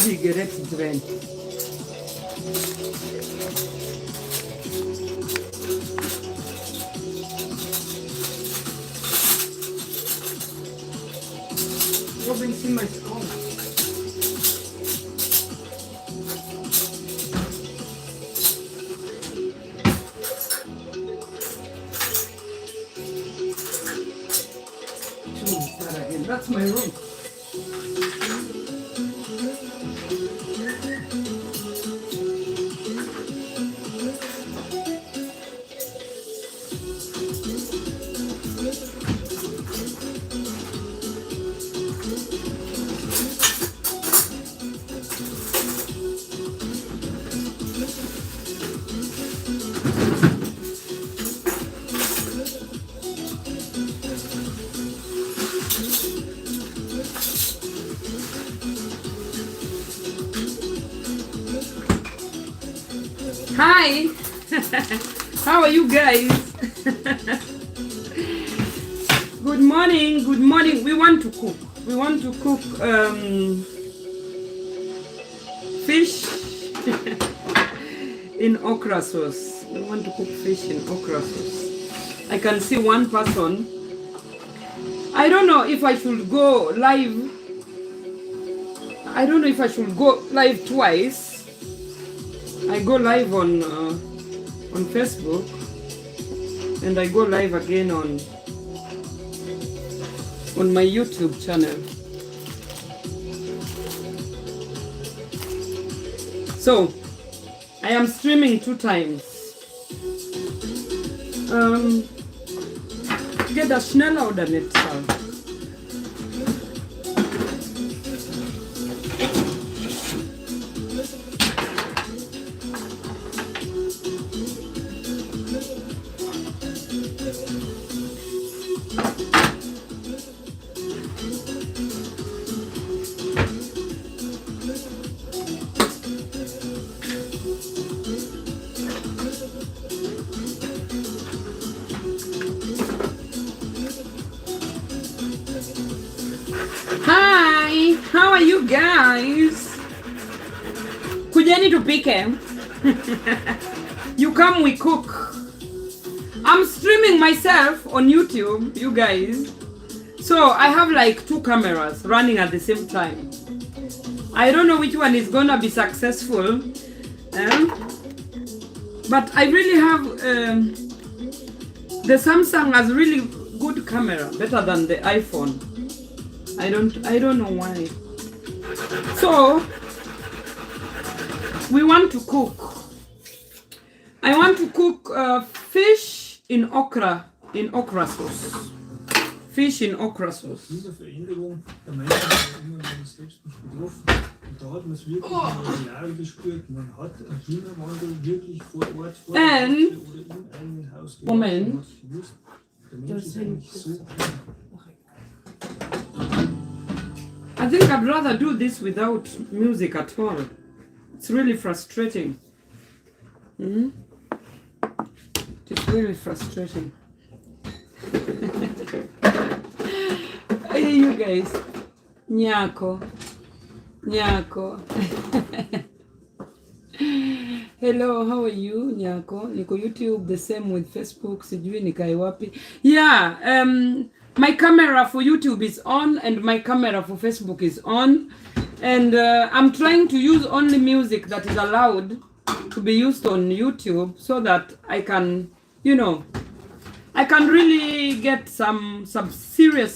wie gerettet drin. Robin, see my scone. That's my room. Hi, how are you guys? Good morning, good morning. We want to cook. We want to cook fish in okra sauce. We want to cook fish in okra sauce. I can see one person. I don't know if I should go live. I don't know if I should go live twice. I go live on Facebook, and I go live again on my YouTube channel. So I am streaming 2 times. Get a schneller oder nicht? Hi, how are you guys? Kujeni tupike. You come, we cook. I'm streaming myself on YouTube, you guys. So I have like 2 cameras running at the same time. I don't know which one is gonna be successful. But I really have the Samsung has really good camera, better than the iPhone. I don't know why. So we want to cook. I want to cook fish in okra sauce. Fish in okra sauce. Diese Veränderung der Meinung immer man selbst nicht betroffen. Und da hat man es wirklich in Jahre gespürt. Man hat einen Klimawandel wirklich vor Ort, vor der Küche oder im eigenen Haus gemacht. Moment. Man hat gewusst, der Mensch ist eigentlich so. I think I'd rather do this without music at all. It's really frustrating. It's really frustrating. Hey, you guys. Nyako. Nyako. Hello, how are you, Nyako? Niko YouTube, the same with Facebook. Sijui nikai wapi. Yeah, my camera for YouTube is on and my camera for Facebook is on. And I'm trying to use only music that is allowed to be used on YouTube so that I can, you know, I can really get some serious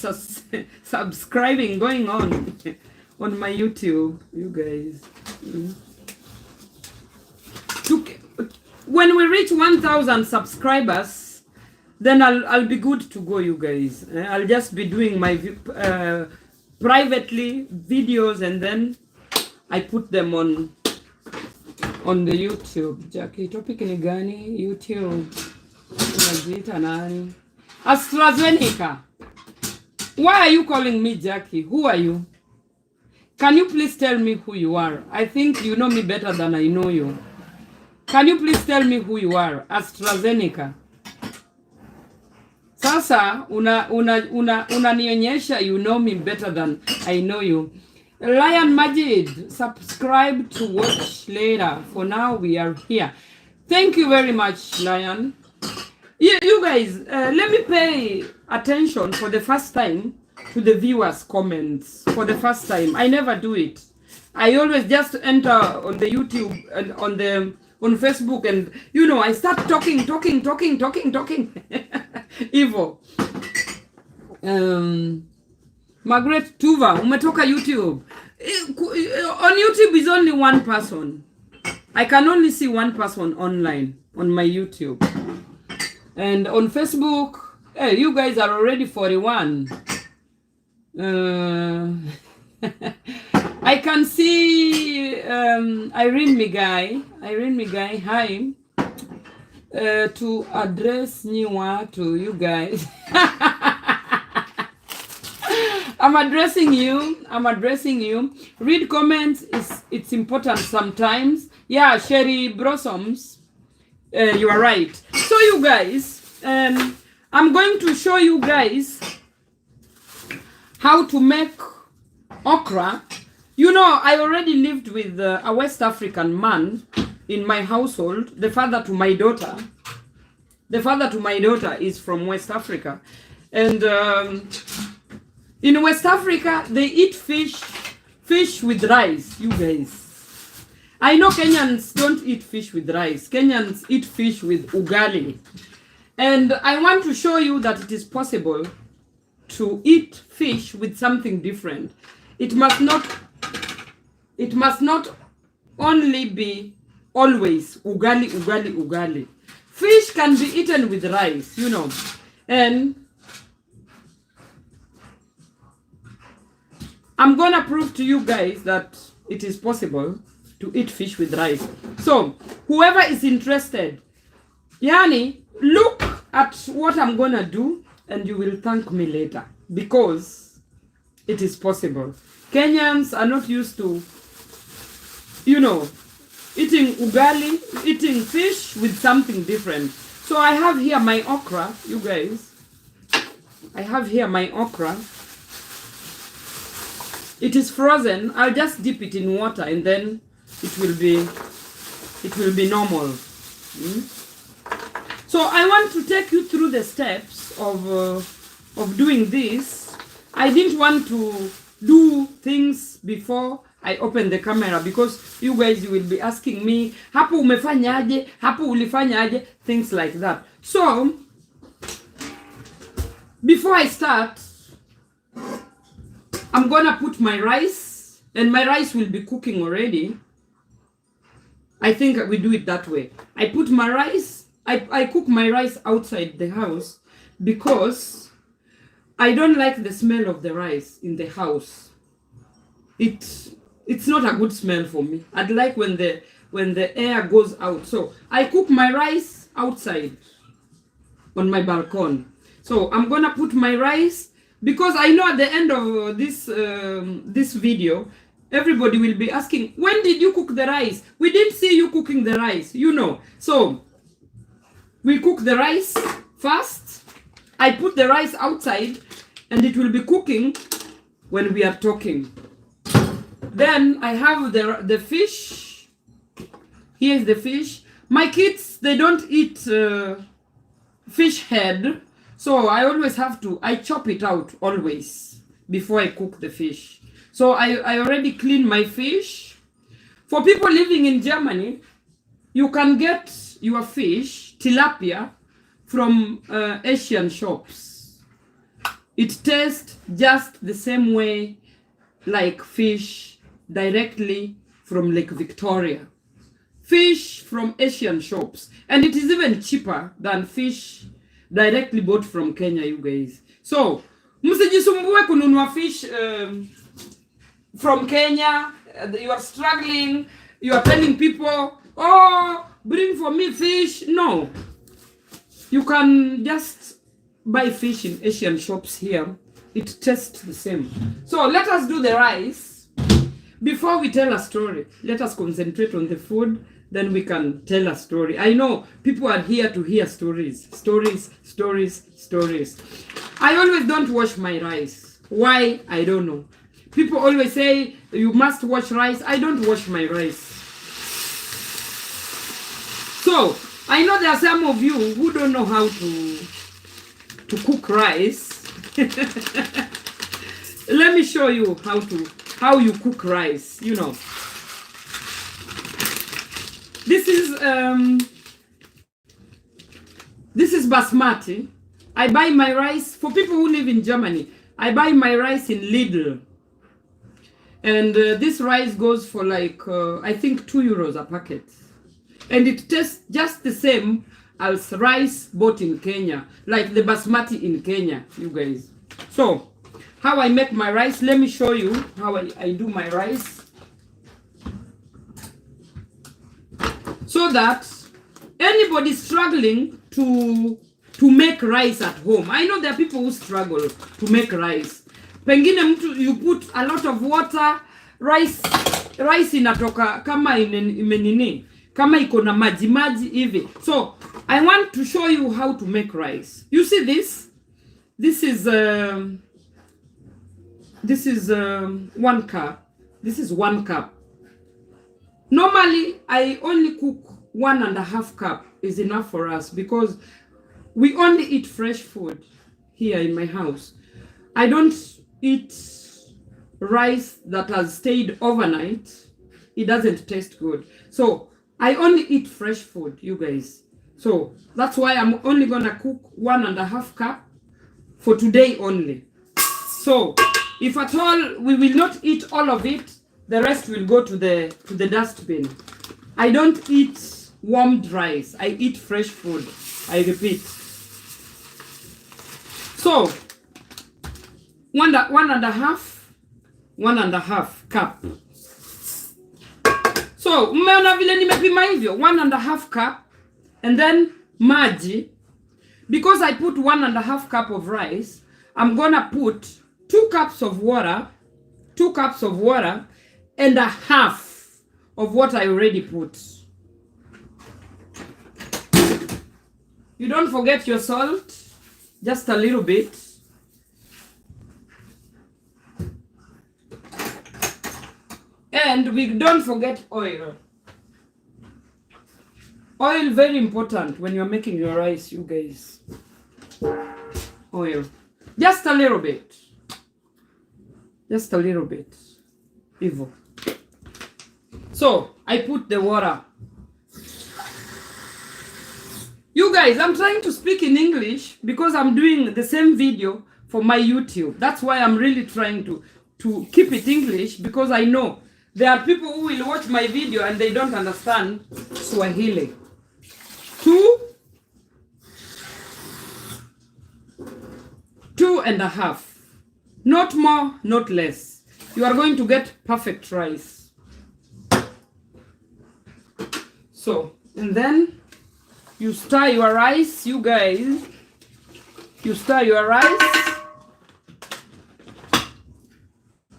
subscribing going on my YouTube, you guys. When we reach 1,000 subscribers, then I'll be good to go, you guys. I'll just be doing my privately videos and then I put them on the YouTube. Jackie, topic ni gani? YouTube. Unajiita nani? AstraZeneca. Why are you calling me Jackie? Who are you? Can you please tell me who you are? I think you know me better than I know you. Can you please tell me who you are? AstraZeneca. Sasa unanionyesha you know me better than I know you. Lion Majid, subscribe to watch later. For now, we are here. Thank you very much, Lion. You guys, let me pay attention for the first time to the viewers' comments. For the first time, I never do it. I always just enter on the YouTube and on Facebook, and I start talking. Evil. Margaret Tuva, umetoka YouTube. On YouTube is only one person. I can only see one person online on my YouTube. And on Facebook, hey, you guys are already 41. I can see Irene Migai, hi. To address to you guys. I'm addressing you. Read comments, it's important sometimes. Yeah, Sherry Blossoms, you are right. So you guys, I'm going to show you guys how to make okra. I already lived with a West African man in my household. The father to my daughter is from West Africa. And in West Africa, they eat fish with rice, you guys. I know Kenyans don't eat fish with rice. Kenyans eat fish with ugali. And I want to show you that it is possible to eat fish with something different. It must not only be always ugali. Fish can be eaten with rice, And I'm gonna prove to you guys that it is possible to eat fish with rice. So whoever is interested, Yani, look at what I'm gonna do and you will thank me later, because it is possible. Kenyans are not used to, eating ugali, eating fish with something different. So I have here my okra, you guys. I have here my okra. It is frozen. I'll just dip it in water and then it will be normal. So I want to take you through the steps of doing this. I didn't want to do things before I open the camera, because you guys will be asking me, hapo umefanyaje, hapo ulifanyaje, things like that. So before I start, I'm gonna put my rice, and my rice will be cooking already. I think we do it that way. I put my rice, I cook my rice outside the house because I don't like the smell of the rice in the house. It's not a good smell for me. I'd like when the air goes out. So I cook my rice outside on my balcony. So I'm gonna put my rice, because I know at the end of this video, everybody will be asking, when did you cook the rice? We didn't see you cooking the rice, So we cook the rice first. I put the rice outside and it will be cooking when we are talking. Then I have the fish. Here's the fish. My kids, they don't eat fish head. So I always I chop it out always before I cook the fish. So I already clean my fish. For people living in Germany, you can get your fish, tilapia, from Asian shops. It tastes just the same way like fish directly from Lake Victoria. Fish from Asian shops. And it is even cheaper than fish directly bought from Kenya, you guys. So, msijisumbue kununua fish from Kenya. You are struggling. You are telling people, oh, bring for me fish. No. You can just buy fish in Asian shops here. It tastes the same. So, let us do the rice. Before we tell a story, let us concentrate on the food. Then we can tell a story. I know people are here to hear stories. Stories. I always don't wash my rice. Why? I don't know. People always say you must wash rice. I don't wash my rice. So I know there are some of you who don't know how to cook rice. Let me show you how you cook rice. You know, this is basmati. I buy my rice for people who live in Germany. I buy my rice in Lidl, and this rice goes for like I think €2 a packet, and it tastes just the same as rice bought in Kenya, like the basmati in Kenya, you guys. So how I make my rice, let me show you how I do my rice, so that anybody struggling to make rice at home. I know there are people who struggle to make rice. Pengine mtu, you put a lot of water, rice inatoka kama imenini, kama iko na maji hivi. So I want to show you how to make rice. You see this? This is 1 cup. This is 1 cup. Normally I only cook 1.5 cup is enough for us, because we only eat fresh food here in my house. I don't eat rice that has stayed overnight. It doesn't taste good. So I only eat fresh food, you guys. So that's why I'm only gonna cook 1.5 cup for today only. So if at all we will not eat all of it, the rest will go to the dustbin. I don't eat warmed rice. I eat fresh food. I repeat. So 1.5 cup. So mmeona vile nimepima hivyo, 1.5 cup, and then maji. Because I put 1.5 cup of rice, I'm gonna put 2 cups of water, 2 cups of water, and a half of what I already put. You don't forget your salt, just a little bit. And we don't forget oil. Oil, very important when you're making your rice, you guys. Oil. Just a little bit. Just a little bit. Evil. So, I put the water. You guys, I'm trying to speak in English because I'm doing the same video for my YouTube. That's why I'm really trying to keep it English, because I know there are people who will watch my video and they don't understand Swahili. 2.5. Not more, not less. You are going to get perfect rice. So, and then you stir your rice, you guys. You stir your rice.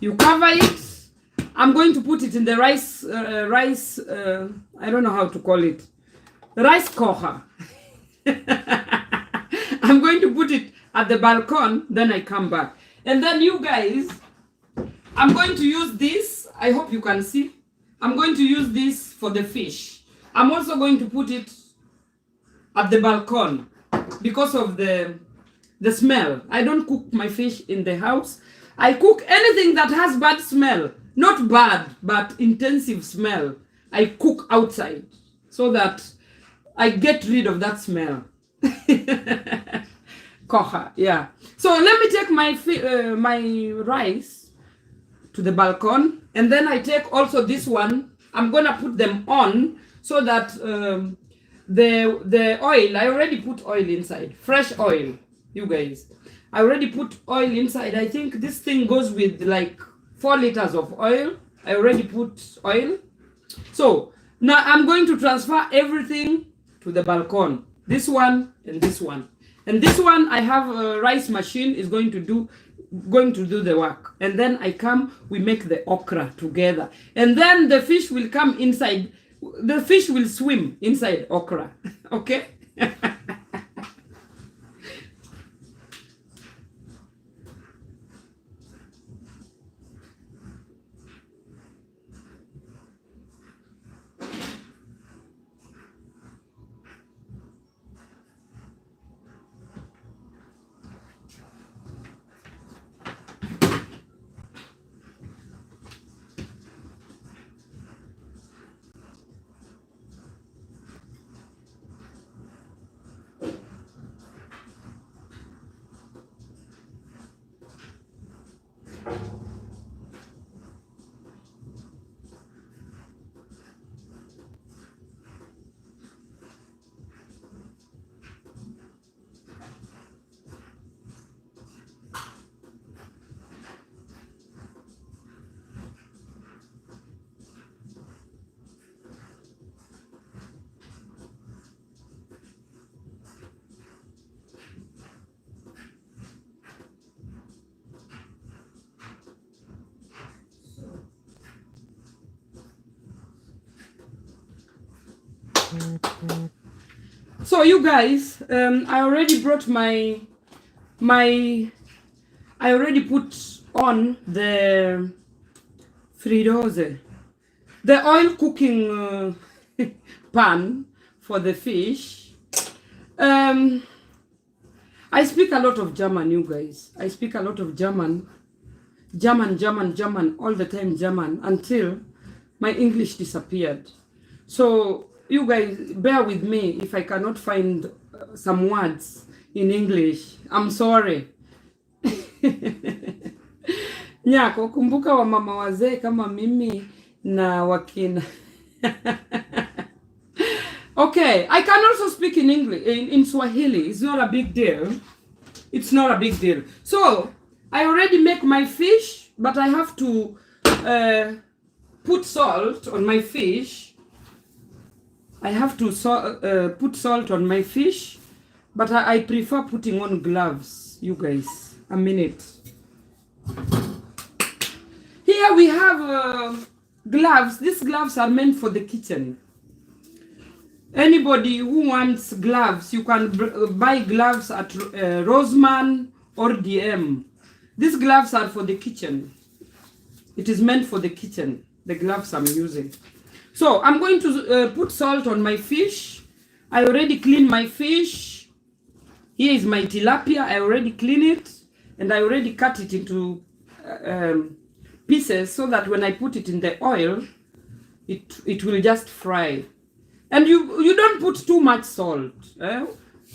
You cover it. I'm going to put it in the rice, I don't know how to call it. Rice kocher. I'm going to put it at the balcony, then I come back. And then you guys, I'm going to use this. I hope you can see. I'm going to use this for the fish. I'm also going to put it at the balcony because of the smell. I don't cook my fish in the house. I cook anything that has bad smell. Not bad, but intensive smell. I cook outside so that I get rid of that smell. Kocha, yeah. So let me take my rice to the balcony, and then I take also this one. I'm gonna put them on so that the oil, I already put oil inside, fresh oil, you guys. I already put oil inside. I think this thing goes with like 4 liters of oil. I already put oil. So now I'm going to transfer everything to the balcony. This one and this one. And this one, I have a rice machine is going to do the work. And then I come, we make the okra together. And then the fish will come inside. The fish will swim inside okra. Okay? So you guys, I already brought my I already put on the frittose, the oil cooking pan for the fish. I speak a lot of German, you guys. I speak a lot of German all the time, German, until my English disappeared. So you guys, bear with me if I cannot find some words in English. I'm sorry. Nyako, kumbuka wa mama wazee kama mimi na wakina. Okay, I can also speak in English, in Swahili. It's not a big deal. It's not a big deal. So, I already make my fish, but I have to put salt on my fish. I have to put salt on my fish, but I prefer putting on gloves, you guys. A minute. Here we have gloves. These gloves are meant for the kitchen. Anybody who wants gloves, you can buy gloves at Roseman or DM. These gloves are for the kitchen. It is meant for the kitchen, the gloves I'm using. So I'm going to put salt on my fish. I already cleaned my fish. Here is my tilapia. I already cleaned it and I already cut it into pieces so that when I put it in the oil, it will just fry. And you don't put too much salt.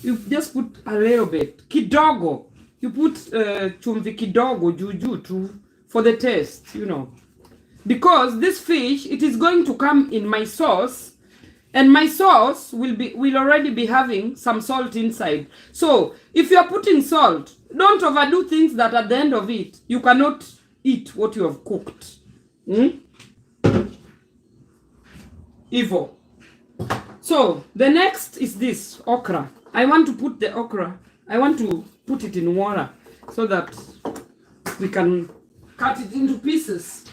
You just put a little bit. Kidogo. You put chumvi kidogo, juju too, for the taste, you know. Because this fish, it is going to come in my sauce. And my sauce will already be having some salt inside. So, if you are putting salt, don't overdo things that at the end of it, you cannot eat what you have cooked. Evil. So, the next is this, okra. I want to put the okra, I want to put it in water so that we can cut it into pieces.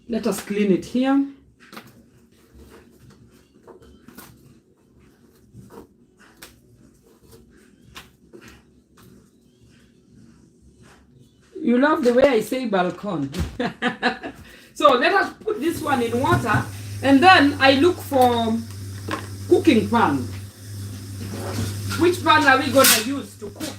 Let us clean it here. You love the way I say balcony. So let us put this one in water and then I look for cooking pan. Which pan are we going to use to cook?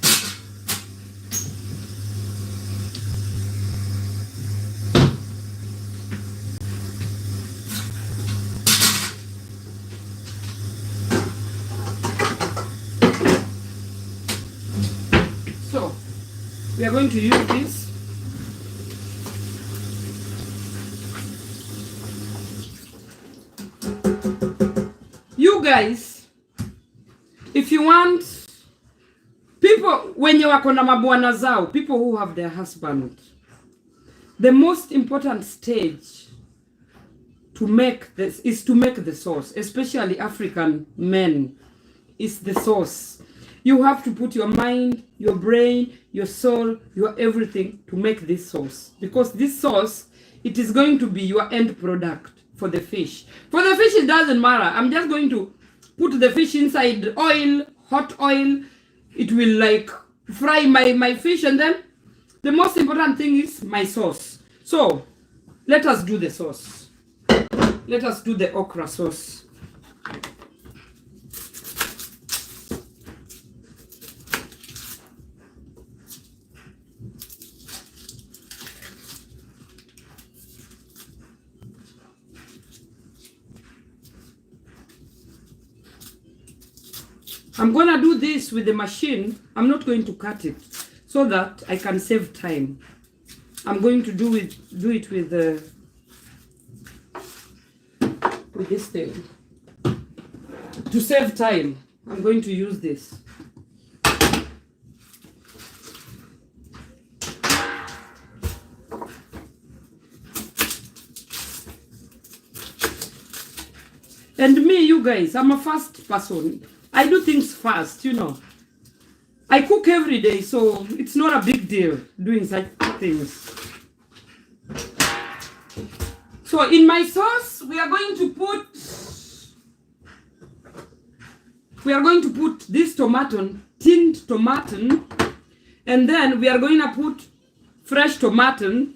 So we are going to use this. You guys, if you want people wenye wako na mabwana zao, people who have their husband, the most important stage to make this is to make the sauce, especially African men, is the sauce. You have to put your mind, your brain, your soul, your everything to make this sauce. Because this sauce, it is going to be your end product for the fish. For the fish, it doesn't matter. I'm just going to put the fish inside oil, hot oil. It will like fry my fish, and then the most important thing is my sauce. So, let us do the sauce. Let us do the okra sauce. I'm gonna do this with the machine. I'm not going to cut it so that I can save time. I'm going to do it with this thing. To save time, I'm going to use this. And me, you guys, I'm a fast person. I do things fast, you know. I cook every day, so it's not a big deal doing such things. So in my sauce, we are going to put this tomato, tinned tomato, and then we are going to put fresh tomato,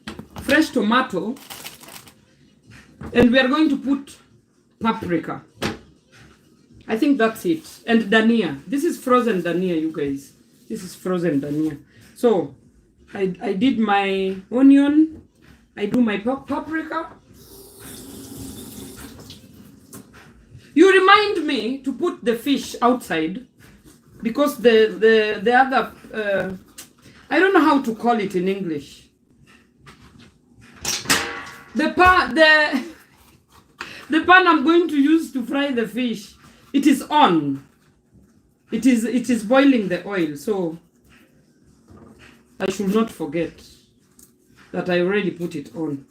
and we are going to put paprika. I think that's it. And dania. This is frozen dania, you guys. This is frozen dania. So I did my onion. I do my paprika. You remind me to put the fish outside because the other I don't know how to call it in English. The pan I'm going to use to fry the fish, it is on. It is boiling the oil, so I should not forget that I already put it on.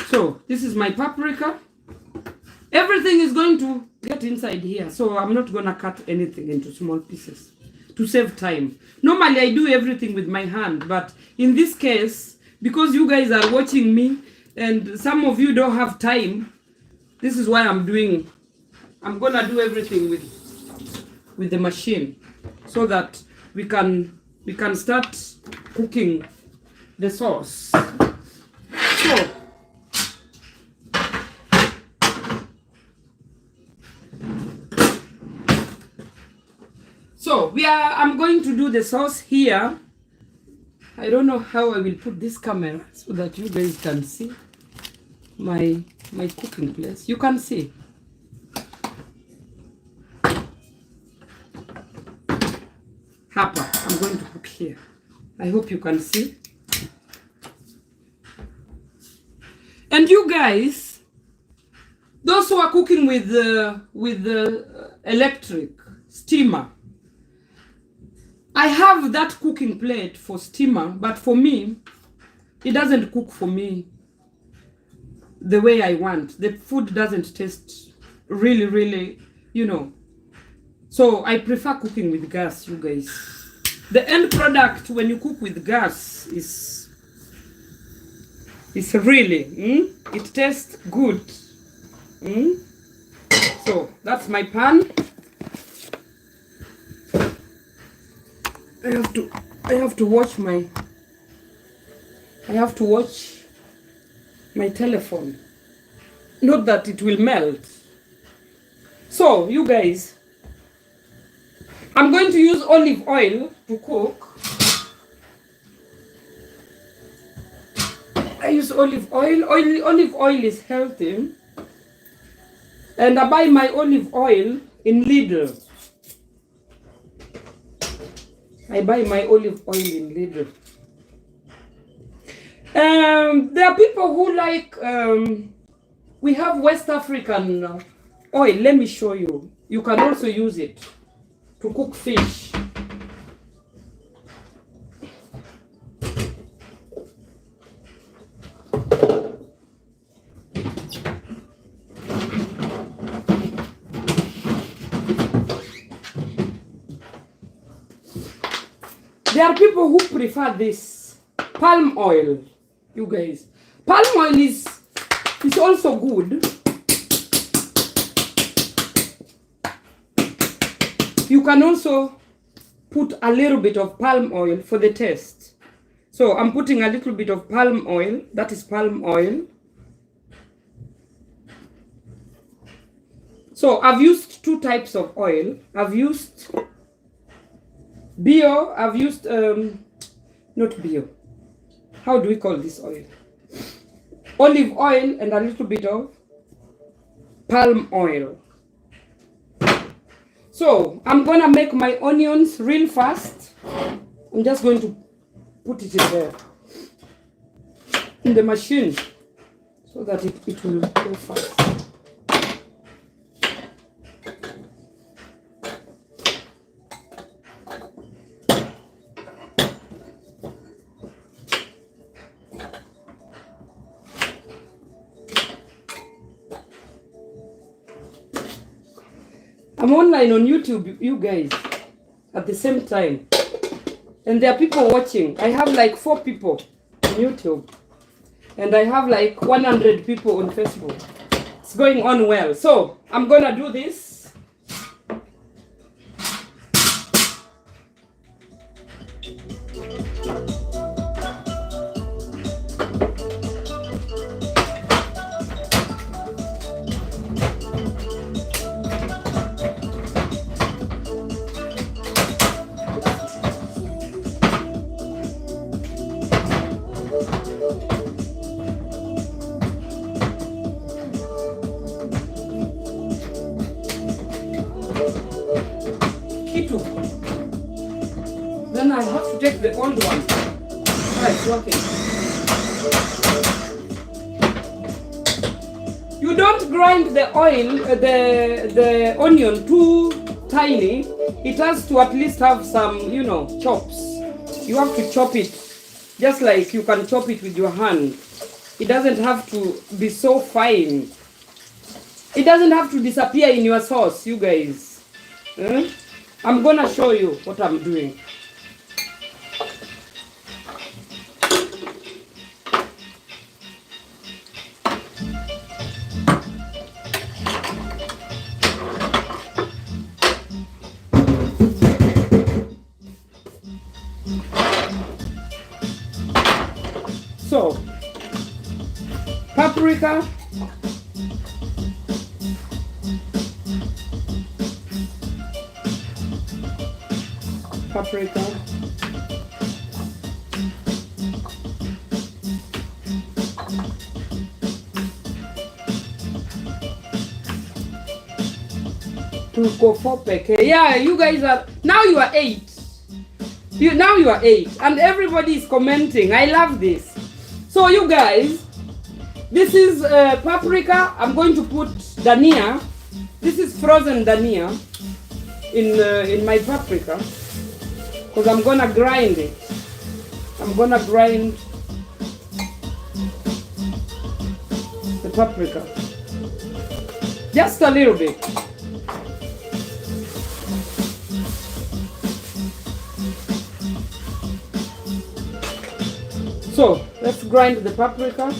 So this is my paprika. Everything is going to get inside here, so I'm not gonna cut anything into small pieces to save time. Normally I do everything with my hand, but in this case, because you guys are watching me and some of you don't have time, this is why I'm gonna do everything with the machine so that we can start cooking the sauce. So I'm going to do the sauce here. I don't know how I will put this camera so that you guys can see my cooking place. You can see. Hapa, I'm going to cook here. I hope you can see. And you guys, those who are cooking with the electric steamer, I have that cooking plate for steamer, but for me, it doesn't cook for me the way I want. The food doesn't taste really, you know. So I prefer cooking with gas, you guys. The end product when you cook with gas is really, it tastes good. So that's my pan. I have to watch my telephone. Not that it will melt. So you guys, I'm going to use olive oil to cook. I use olive oil. Olive oil is healthy. And I buy my olive oil in Lidl. I buy my olive oil in Lidl. There are people who like, we have West African oil. Let me show you. You can also use it to cook fish. There are people who prefer this palm oil, you guys. Palm oil is also good. You can also put a little bit of palm oil for the taste. So I'm putting a little bit of palm oil. That is palm oil. So I've used two types of oil. I've used bio, I've used, not bio. How do we call this oil? Olive oil and a little bit of palm oil. So I'm gonna make my onions real fast. I'm just going to put it in the machine so that it will go fast. I'm online on YouTube, you guys, at the same time. And there are people watching. I have like 4 people on YouTube. And I have like 100 people on Facebook. It's going on well. So I'm gonna do this. Then I have to take the old one. It's working. You don't grind the oil, the onion too tiny. It has to at least have some, chops. You have to chop it just like you can chop it with your hand. It doesn't have to be so fine. It doesn't have to disappear in your sauce, you guys. I'm gonna show you what I'm doing. So, paprika, yeah, you guys are now you are 8. Now you are 8, and everybody is commenting. I love this. So you guys, this is paprika. I'm going to put dania. This is frozen dania in my paprika because I'm gonna grind it. I'm gonna grind the paprika just a little bit. So let's grind the paprika.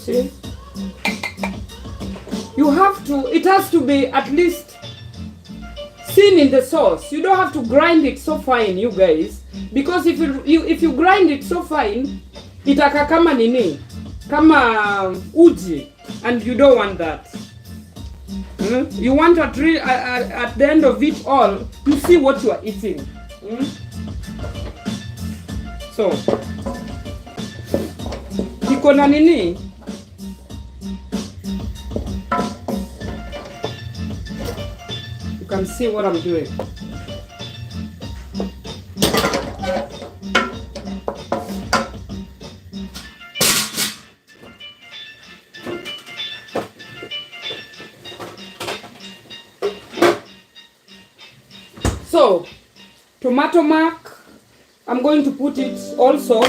See? You have to, it has to be at least seen in the sauce. You don't have to grind it so fine, you guys, because if you grind it so fine, itaka kama nini? Kama uji, and you don't want that. You want at the end of it all, you see what you are eating. So, iko na nini? You can see what I'm doing. So, tomato mark, I'm going to put it also.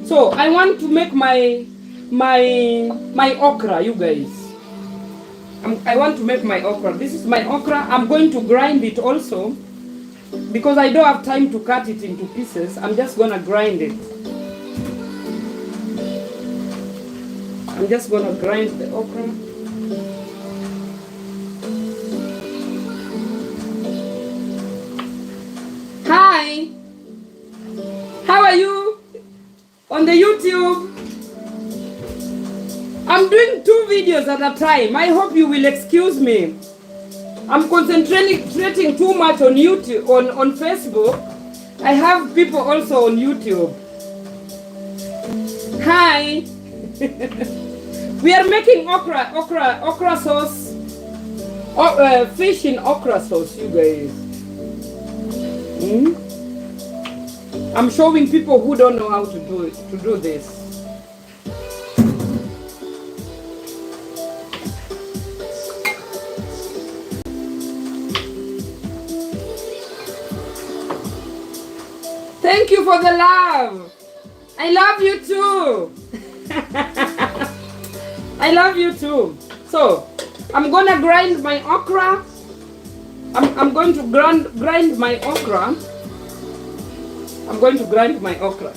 So, I want to make my okra, you guys. I want to make my okra. This is my okra. I'm going to grind it also because I don't have time to cut it into pieces. I'm just going to grind it. I'm just going to grind the okra. Hi, how are you on the YouTube? I'm doing 2 videos at a time. I hope you will excuse me. I'm concentrating too much on YouTube, on Facebook. I have people also on YouTube. Hi. We are making okra sauce, fish in okra sauce, you guys. I'm showing people who don't know how to do this. Thank you for the love. I love you too. I love you too. So I'm gonna grind my okra. I'm going to grind my okra. I'm going to grind my okra.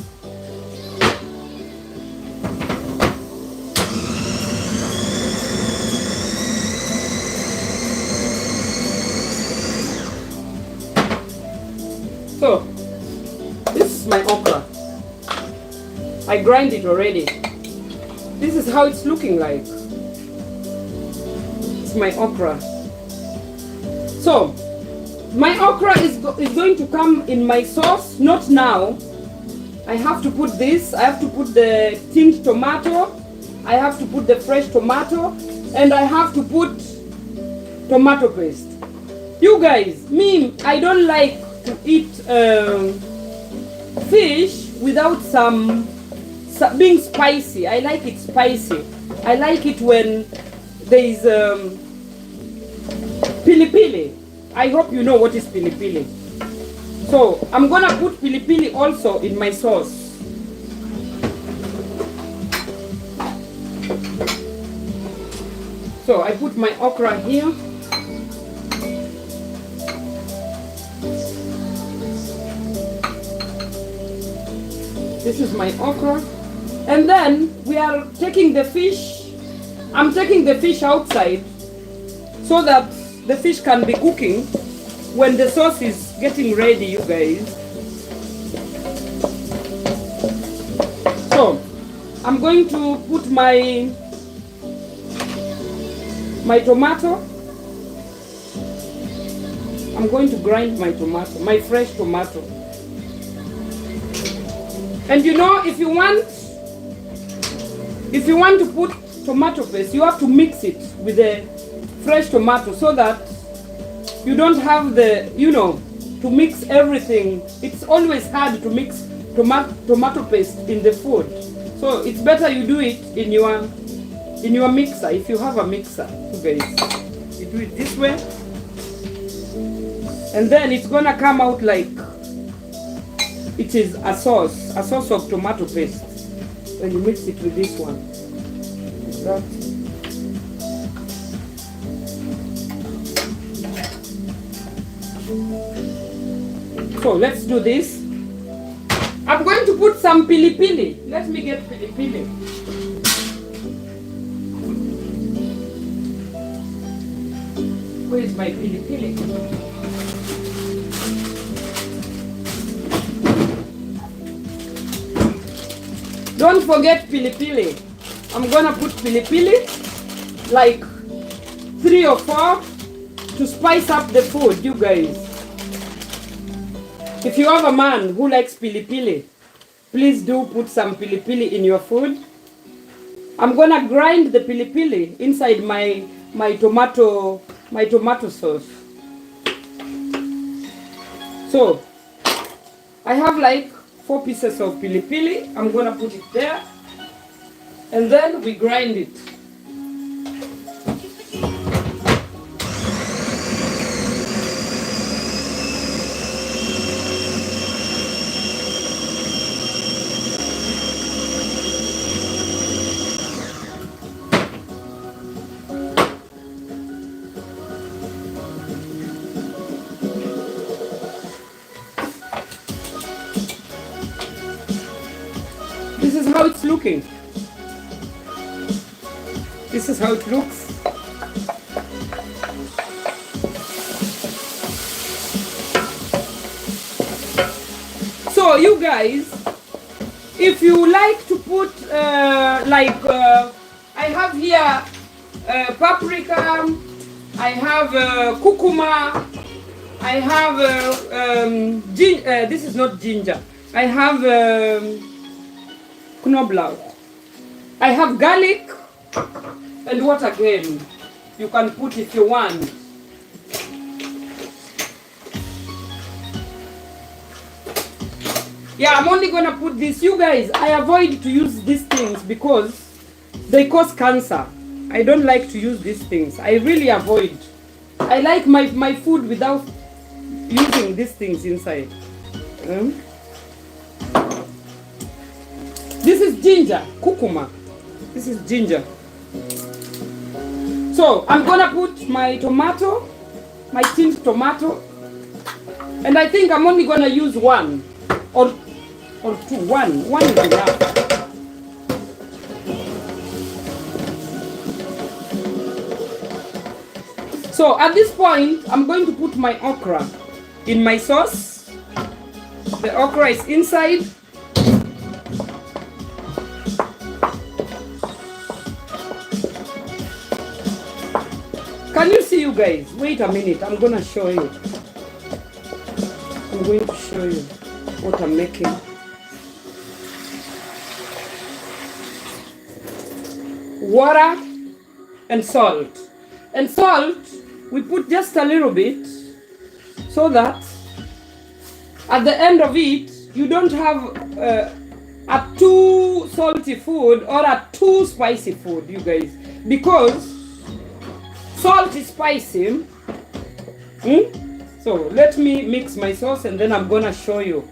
So, this is my okra. I grind it already. This is how it's looking like. It's my okra. So, my okra is going to come in my sauce, not now. I have to put this, I have to put the tinned tomato, I have to put the fresh tomato, and I have to put tomato paste. You guys, me, I don't like to eat fish without some being spicy. I like it spicy. I like it when there is pili pili. I hope you know what is pili pili. So I'm gonna put pili pili also in my sauce. So I put my okra here. This is my okra. And then we are taking the fish. I'm taking the fish outside so that the fish can be cooking when the sauce is getting ready, you guys. So I'm going to put my tomato. I'm going to grind my tomato, my fresh tomato. And you know, if you want to put tomato paste, you have to mix it with the fresh tomato so that you don't have the, to mix everything. It's always hard to mix tomato paste in the food. So it's better you do it in your mixer, if you have a mixer, you guys. You do it this way. And then it's gonna come out like it is a sauce of tomato paste. When you mix it with this one. Like that. So let's do this. I'm going to put some pili pili. Let me get pili pili. Where is my pili pili? Don't forget pili pili. I'm gonna put pili pili, like 3 or 4, to spice up the food, you guys. If you have a man who likes pili pili, please do put some pili pili in your food. I'm gonna grind the pili pili inside my tomato sauce. So I have like 4 pieces of pili pili. I'm gonna put it there, and then we grind it. This is how it's looking. This is how it looks. So you guys, if you like to put I have here paprika, I have curcuma, I have this is not ginger, I have knoblauch, I have garlic, and what again you can put if you want. Yeah, I'm only gonna put this. You guys, I avoid to use these things because they cause cancer. I don't like to use these things. I really avoid. I like my food without using these things inside. This is ginger, curcuma. This is ginger. So I'm gonna put my tomato, my tinned tomato, and I think I'm only gonna use one or two. One is enough. So at this point, I'm going to put my okra in my sauce. The okra is inside. Can you see, you guys? Wait a minute, I'm gonna show you. I'm going to show you what I'm making. Water and salt. And salt, we put just a little bit so that at the end of it, you don't have a too salty food or a too spicy food, you guys. Because salt is spicy. So let me mix my sauce and then I'm gonna show you.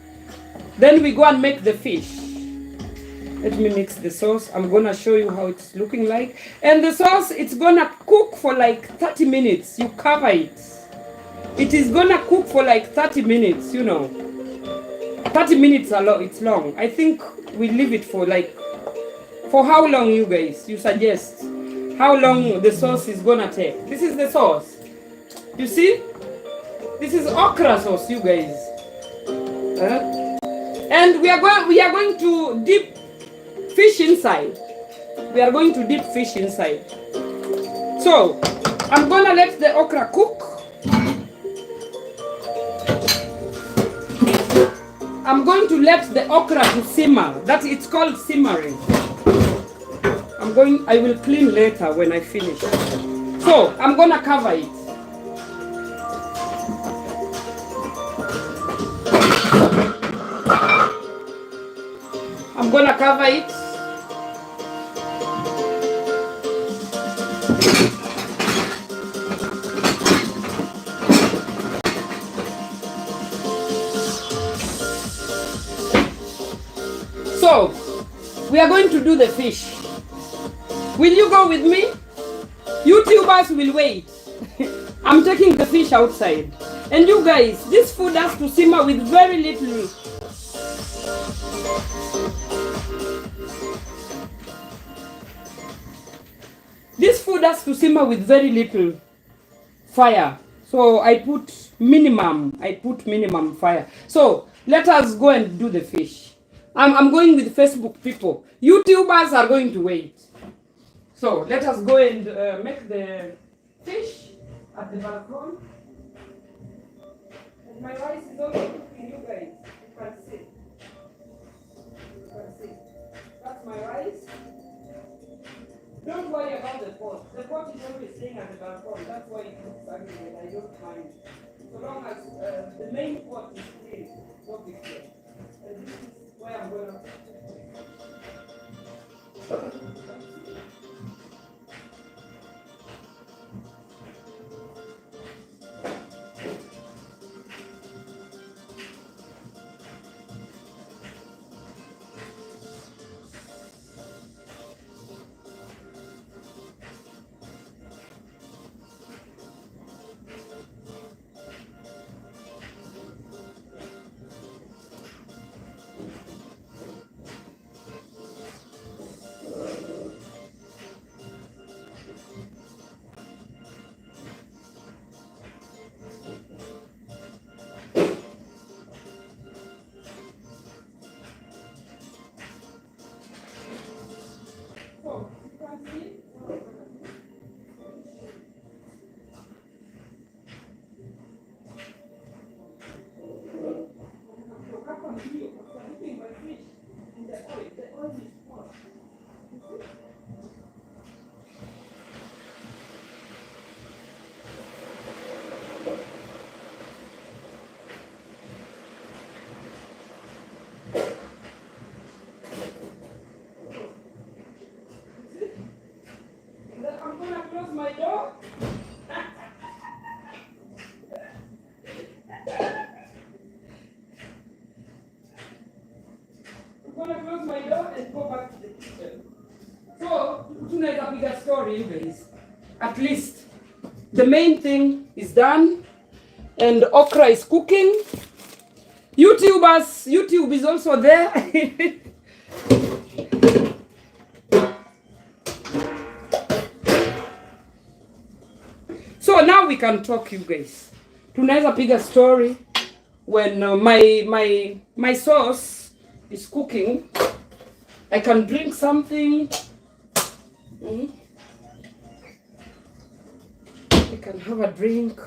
Then we go and make the fish. Let me mix the sauce. I'm gonna show you how it's looking like. And the sauce, it's gonna cook for like 30 minutes. You cover it. It is gonna cook for like 30 minutes, you know. 30 minutes it's long. I think we leave it for like, for how long, you guys? You suggest how long the sauce is gonna take. This is the sauce. You see? This is okra sauce, you guys. And we are going to dip fish inside. We are going to dip fish inside. So I'm gonna let the okra cook. I'm going to let the okra to simmer. That it's called simmering. I will clean later when I finish. So I'm gonna cover it. I'm gonna cover it. So we are going to do the fish. Will you go with me? YouTubers will wait. I'm taking the fish outside. And you guys, this food has to simmer with very little. This food has to simmer with very little fire. So I put minimum fire. So let us go and do the fish. I'm going with Facebook people. YouTubers are going to wait. So let us go and make the fish at the balcony. And my rice is also cooking, you guys. You can see. That's my rice. Don't worry about the pot. The pot is always staying at the balcony. That's why it looks ugly. I don't mind. So long as the main pot is clean, no big deal. And this is where I'm going to. I'm gonna close my door. gonna close my door and go back to the kitchen. So, tunaweza piga story, you guys. At least the main thing is done, and okra is cooking. YouTube is also there. So now we can talk, you guys. Tunaweza piga story when my sauce is cooking. I can drink something. I can have a drink.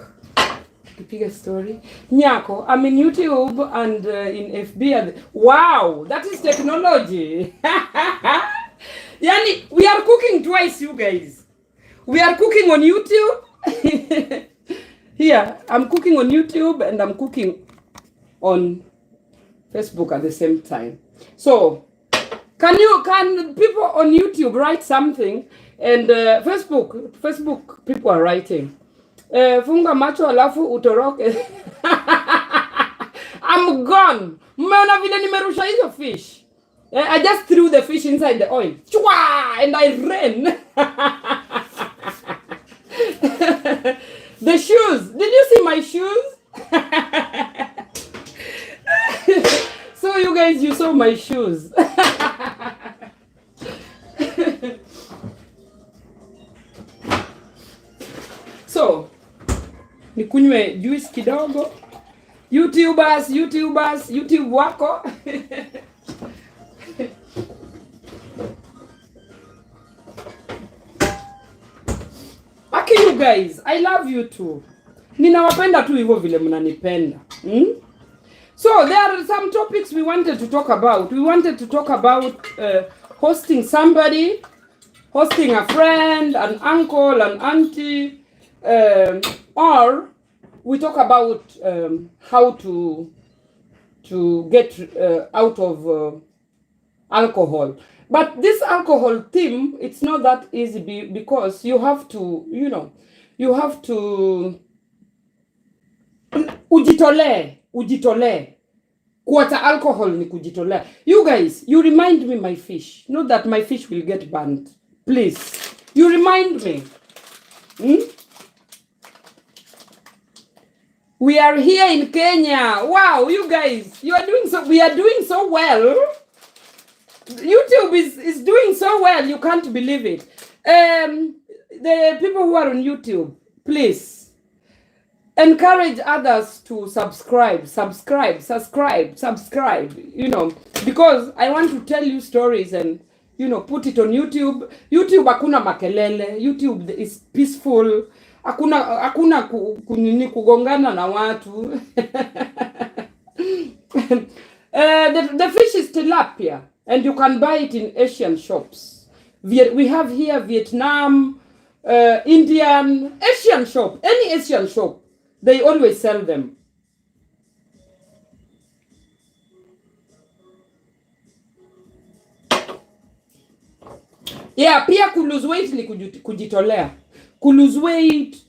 Piga story. Nyako, I'm in YouTube and in FB. And wow, that is technology. Yani, we are cooking twice, you guys. We are cooking on YouTube. Here, I'm cooking on YouTube and I'm cooking on Facebook at the same time. So, can people on YouTube write something? And Facebook people are writing. Funga macho alafu utoroke. I'm gone. Mmeona vile nimerusha hizo fish. I just threw the fish inside the oil. Chwa! And I ran. The shoes. Did you see my shoes? So you guys, you saw my shoes. So, nikunywe juice kidogo. YouTube wako. Aki, you guys, I love you too. Ninawapenda tu hivyo vile mnanipenda. So there are some topics we wanted to talk about. We wanted to talk about hosting somebody, hosting a friend, an uncle, an auntie, or we talk about how to get out of alcohol. But this alcohol theme, it's not that easy because you have to, you have to ujitole. Quarter alcohol ni kujitolea. You guys, you remind me my fish. Not that my fish will get burnt. Please. You remind me. We are here in Kenya. Wow, you guys, we are doing so well. YouTube is doing so well, you can't believe it. The people who are on YouTube, please encourage others to subscribe, because I want to tell you stories and, put it on YouTube. YouTube hakuna makelele. YouTube is peaceful. Hakuna kugongana na watu. The fish is tilapia. And you can buy it in Asian shops. We have here Vietnam, Indian, Asian shop. Any Asian shop, they always sell them. Yeah, pia kulose weight ni kujitolea. Kulose weight,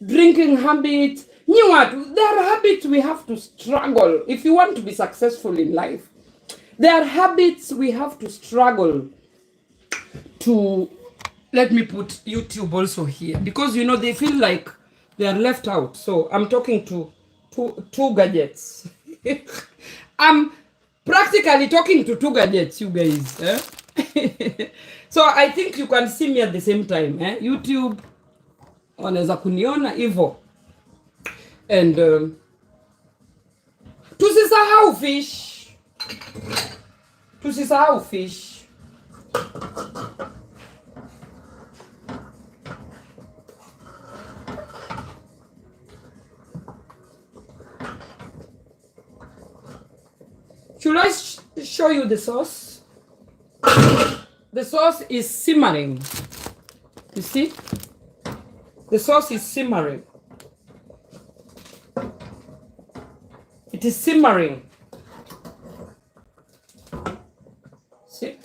drinking habits. You know what? There are habits we have to struggle if you want to be successful in life. There are habits we have to struggle to. Let me put YouTube also here because they feel like they are left out. So I'm talking to two gadgets. I'm practically talking to two gadgets, you guys. So I think you can see me at the same time. YouTube wanaweza kuniona hivyo. And tusisahau fish. Should I show you the sauce? The sauce is simmering. You see? The sauce is simmering. It is simmering. See?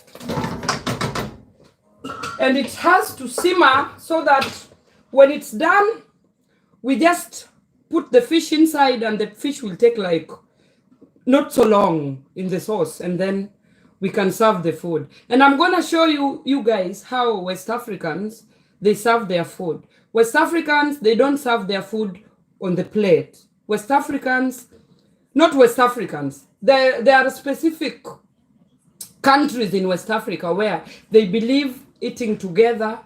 And it has to simmer so that when it's done, we just put the fish inside and the fish will take like not so long in the sauce, and then we can serve the food. And I'm gonna show you guys how West Africans, they serve their food. West Africans, they don't serve their food on the plate. West Africans, not West Africans, there are specific countries in West Africa where they believe eating together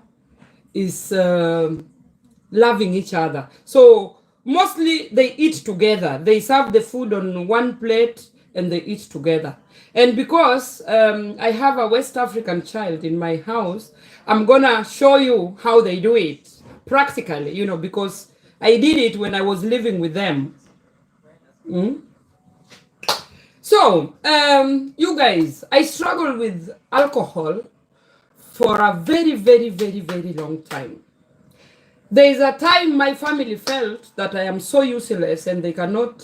is loving each other. So mostly they eat together. They serve the food on one plate and they eat together. And because I have a West African child in my house, I'm gonna show you how they do it practically, you know, because I did it when I was living with them. So, you guys, I struggled with alcohol for a very, very, very, very long time. There is a time my family felt that I am so useless and they cannot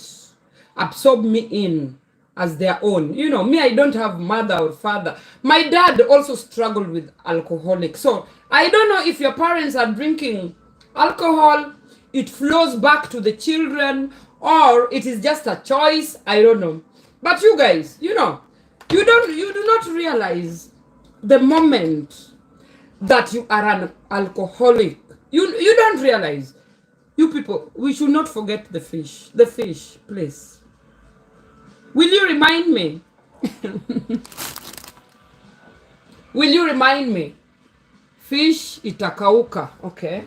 absorb me in as their own. You know, me, I don't have mother or father. My dad also struggled with alcoholic. So I don't know if your parents are drinking alcohol, it flows back to the children, or it is just a choice. I don't know. But you guys, you know, you do not realize the moment that you are an alcoholic. You don't realize. You people, we should not forget the fish. The fish, please. Will you remind me? Will you remind me? Fish itakauka, okay?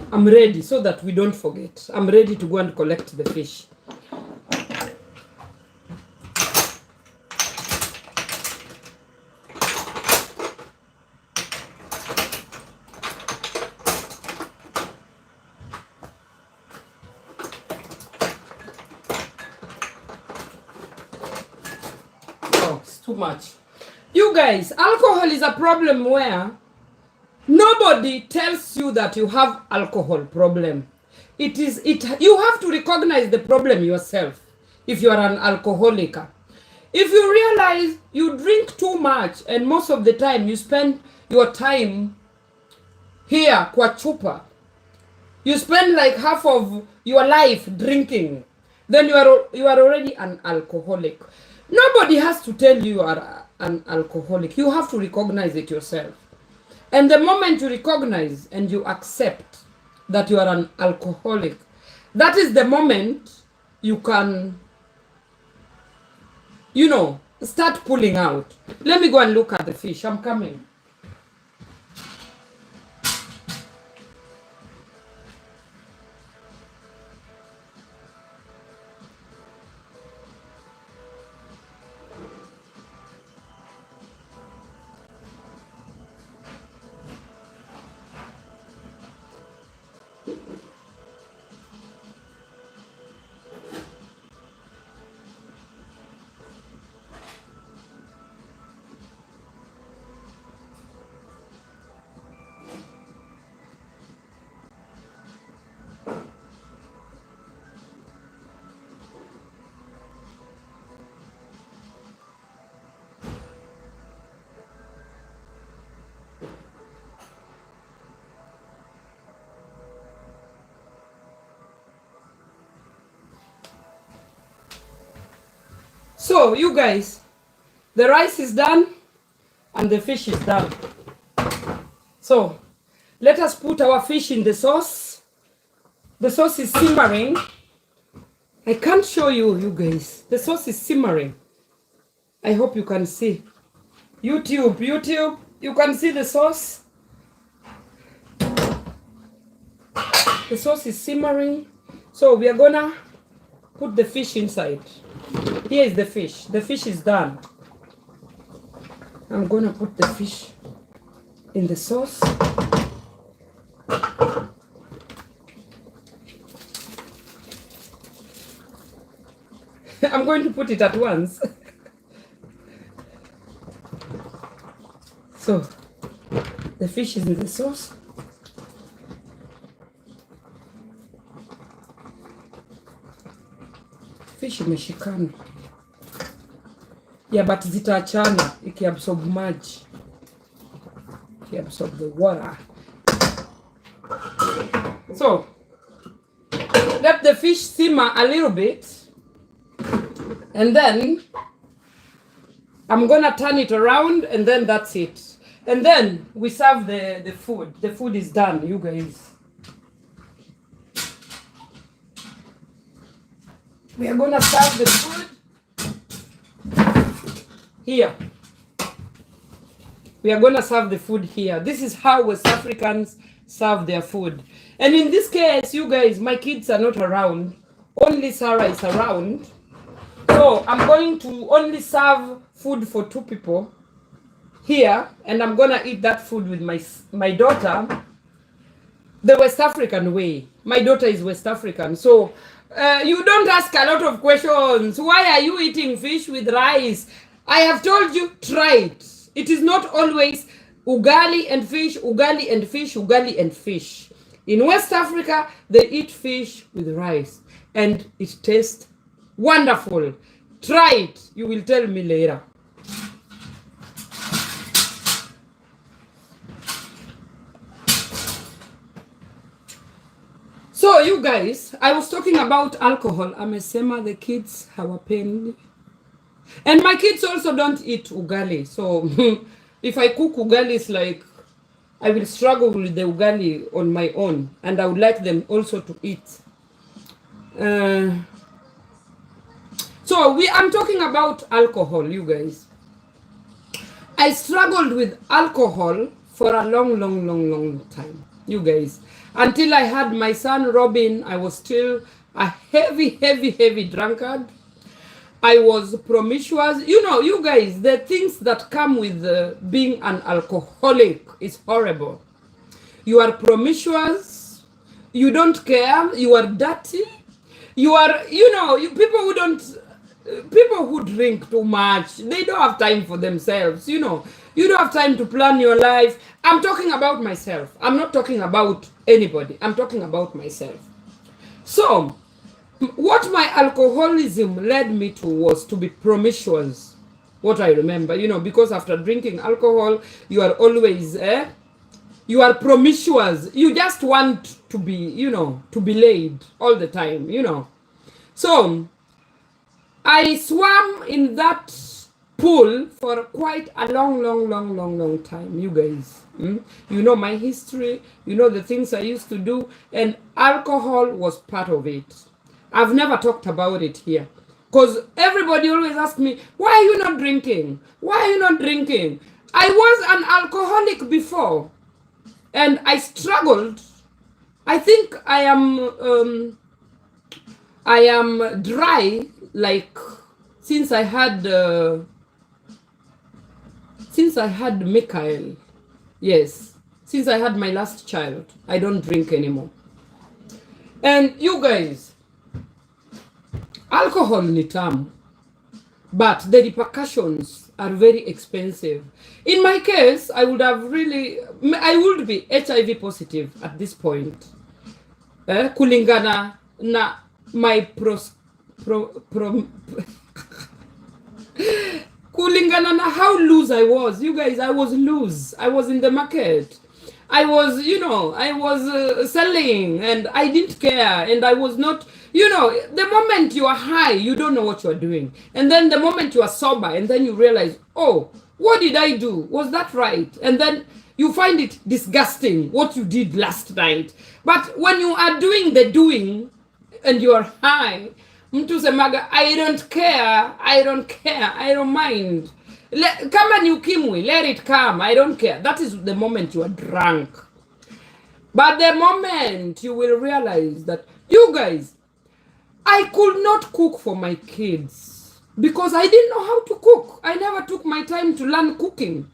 I'm ready so that we don't forget. I'm ready to go and collect the fish. Oh, it's too much. You guys, alcohol is a problem where nobody tells you that you have alcohol problem. You have to recognize the problem yourself if you are an alcoholic. If you realize you drink too much and most of the time you spend your time here kwa chupa, you spend like half of your life drinking, then you are already an alcoholic. Nobody has to tell you are an alcoholic. You have to recognize it yourself. And the moment you recognize and you accept that you are an alcoholic, that is the moment you can, you know, start pulling out. Let me go and look at the fish. I'm coming. So, you guys, the rice is done and the fish is done. So, let us put our fish in the sauce. The sauce is simmering. I can't show you, you guys. The sauce is simmering. I hope you can see. YouTube, you can see the sauce. The sauce is simmering. So, we are gonna put the fish inside. Here is the fish. The fish is done. I'm gonna put the fish in the sauce. I'm going to put it at once. So, the fish is in the sauce. Fish fish imeshikana. Yeah, but zitaachana ikiabsorb maji. Ikiabsorb the water. So, let the fish simmer a little bit. And then I'm gonna turn it around and then that's it. And then we serve the food. The food is done, you guys. We are gonna serve the food here. We are gonna serve the food here. This is how West Africans serve their food. And in this case, you guys, my kids are not around. Only Sarah is around. So I'm going to only serve food for 2 people here, and I'm gonna eat that food with my daughter the West African way. My daughter is West African, so you don't ask a lot of questions. Why are you eating fish with rice? I have told you, try it. It is not always ugali and fish, ugali and fish, ugali and fish. In West Africa, they eat fish with rice, and it tastes wonderful. Try it. You will tell me later. So you guys, I was talking about alcohol. Amesema the kids hawapendi. And my kids also don't eat ugali. So if I cook ugali, it's like I will struggle with the ugali on my own. And I would like them also to eat. So I'm talking about alcohol, you guys. I struggled with alcohol for a long time, you guys. Until I had my son Robin, I was still a heavy drunkard. I was promiscuous. You know, you guys, the things that come with being an alcoholic is horrible. You are promiscuous. You don't care. You are dirty. You are, you know, people who drink too much, they don't have time for themselves, you know. You don't have time to plan your life. I'm talking about myself. I'm not talking about anybody. I'm talking about myself. So, what my alcoholism led me to was to be promiscuous. What I remember, you know, because after drinking alcohol, you are always, you are promiscuous. You just want to be, you know, to be laid all the time, you know. So, I swam in that pool for quite a long time, you guys. You know my history, you know the things I used to do, and alcohol was part of it. I've never talked about it here, because everybody always asks me, why are you not drinking? Why are you not drinking? I was an alcoholic before, and I struggled. I think I am dry, like since I had Michael. Yes, since I had my last child, I don't drink anymore. And you guys, alcohol ni tamu, but the repercussions are very expensive. In my case, I would be HIV positive at this point. Kulingana na my kulingana na how loose I was. You guys, I was loose. I was in the market. I was, you know, I was selling, and I didn't care, and I was not, you know, the moment you are high, you don't know what you are doing. And then the moment you are sober, and then you realize, oh, what did I do? Was that right? And then you find it disgusting what you did last night. But when you are doing the doing, and you are high, mtu semaga, I don't care, I don't mind. Kama ni ukimwi, let it come, I don't care. That is the moment you are drunk. But the moment you will realize that, you guys, I could not cook for my kids because I didn't know how to cook. I never took my time to learn cooking.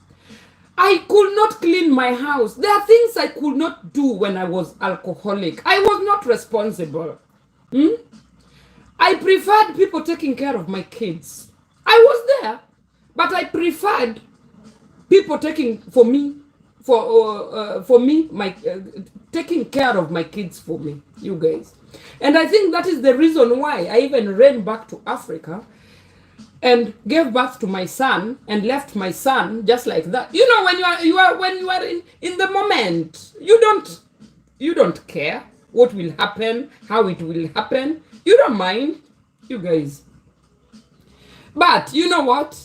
I could not clean my house. There are things I could not do when I was alcoholic. I was not responsible. I preferred people taking care of my kids. I was there, but I preferred people taking for me for me, my taking care of my kids for me, you guys. And I think that is the reason why I even ran back to Africa and gave birth to my son and left my son just like that. You know, when you are in the moment, you don't care what will happen, how it will happen. You don't mind, you guys. But you know what?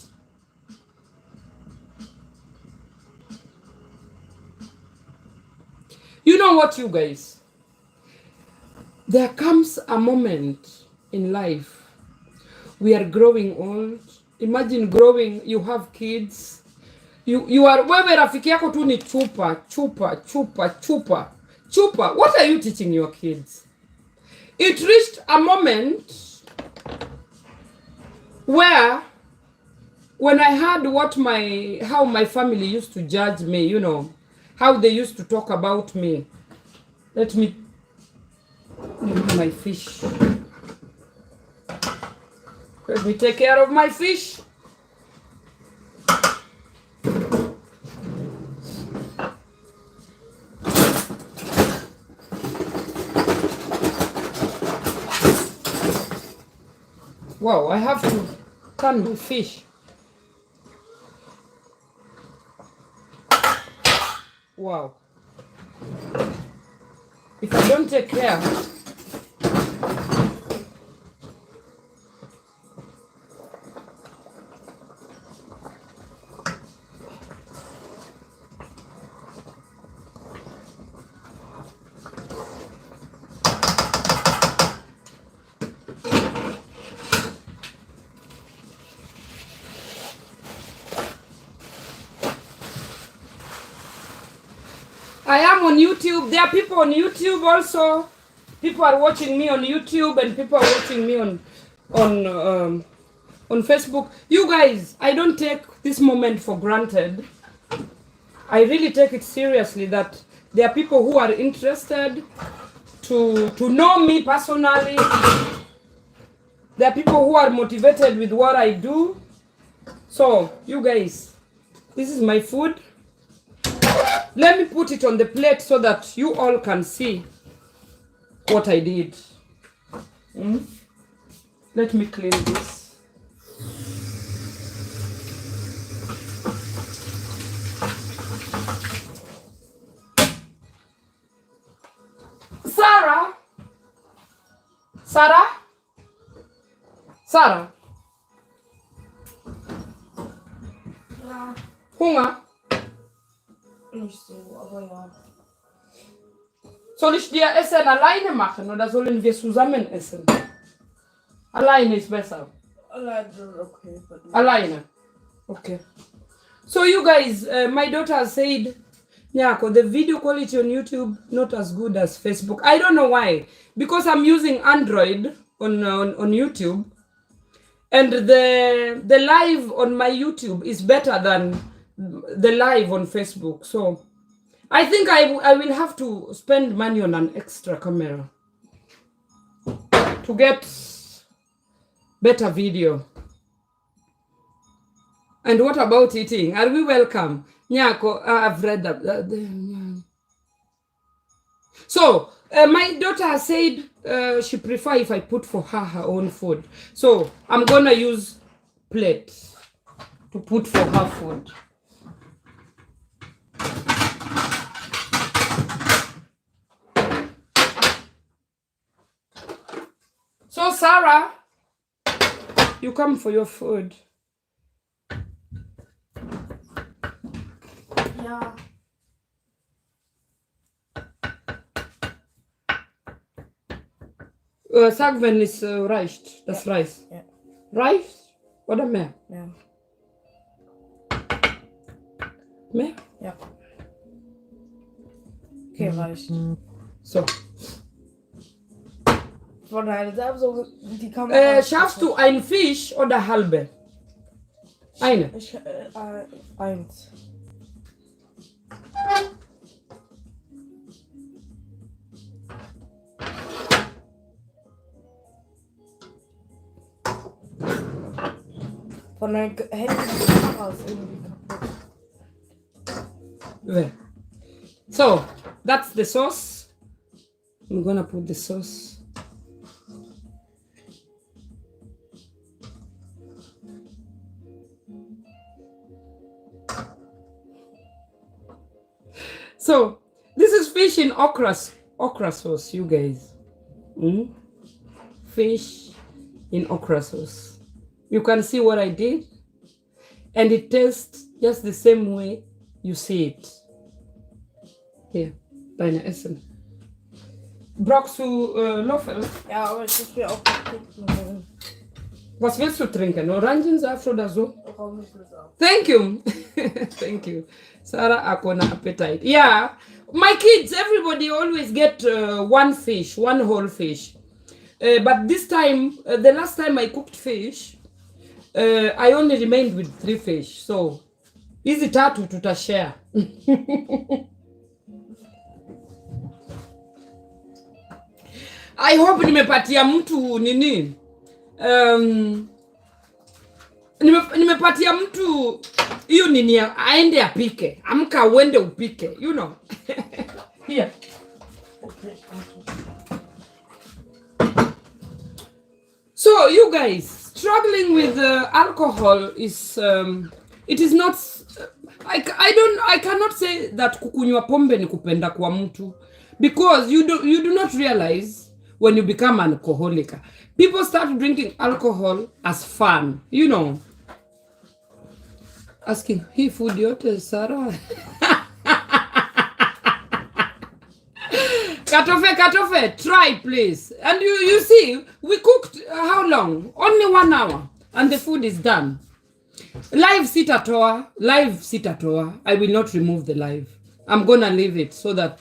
You know what, you guys? There comes a moment in life we are growing old. Imagine growing, you have kids. You are, wewe rafiki yako tu ni chupa. What are you teaching your kids? It reached a moment where when I heard how my family used to judge me, you know, how they used to talk about me. Let me my fish. Let me take care of my fish. Wow, I have to can my fish. Wow. If I don't take care, I am on YouTube. There are people on YouTube also. People are watching me on YouTube and people are watching me on Facebook. You guys, I don't take this moment for granted. I really take it seriously that there are people who are interested to know me personally. There are people who are motivated with what I do. So, you guys, this is my food. Let me put it on the plate so that you all can see what I did. Let me clean this. Sarah? Sarah? Sarah? Ja, Hunger? nicht so, aber ja. Soll ich dir Essen alleine machen oder sollen wir zusammen essen? Alleine ist besser. Alleine ist okay. But Alleine. Okay. So you guys, my daughter said, Nyako, the video quality on YouTube not as good as Facebook. I don't know why. Because I'm using Android on YouTube, and the live on my YouTube is better than the live on Facebook. So I think I will have to spend money on an extra camera to get better video. And what about eating? Are we welcome? Nyako, I've read that. So, my daughter said she prefer if I put for her own food. So, I'm gonna use plate to put for her food. So, Sarah, you come for your food. ja. Sag, wenn es reicht, das Reis. Ja. Reicht oder mehr? Ja. Mehr? Ja. Okay, reicht. So. Von daher selbst so die Kamera. Schaffst du ein Fisch oder halbe? Eine. Eins. Von deinem Handy die Kamera ist irgendwie kaputt. Wer? So that's the sauce. I'm gonna put the sauce. So this is fish in okra sauce, you guys. Fish in okra sauce. You can see what I did, and it tastes just the same way you see it. Hier, deine Essen. Brauchst du Löffel? Ja, aber ich will auch trinken. Was willst du trinken? Orangensaft oder so? Orangensaft. Thank you. Thank you. Sarah akona appetite. Yeah, my kids, everybody always get one fish, one whole fish. But this time, the last time I cooked fish, I only remained with 3 fish. So, hizi tatu tutashare. I hope nimepatia mtu nini? Nimepatia mtu hiyo nini aende apike. Amka uende upike, you know. Here. Okay. So you guys, struggling with alcohol is it is not I cannot say that kukunywa pombe ni kupenda kwa mtu, because you do not realize when you become an alcoholic. People start drinking alcohol as fun, you know. Asking, hii food yote Sarah? Katofe, try please. And you see, we cooked how long? Only 1 hour, and the food is done. Live sitatoa. I will not remove the live. I'm gonna leave it so that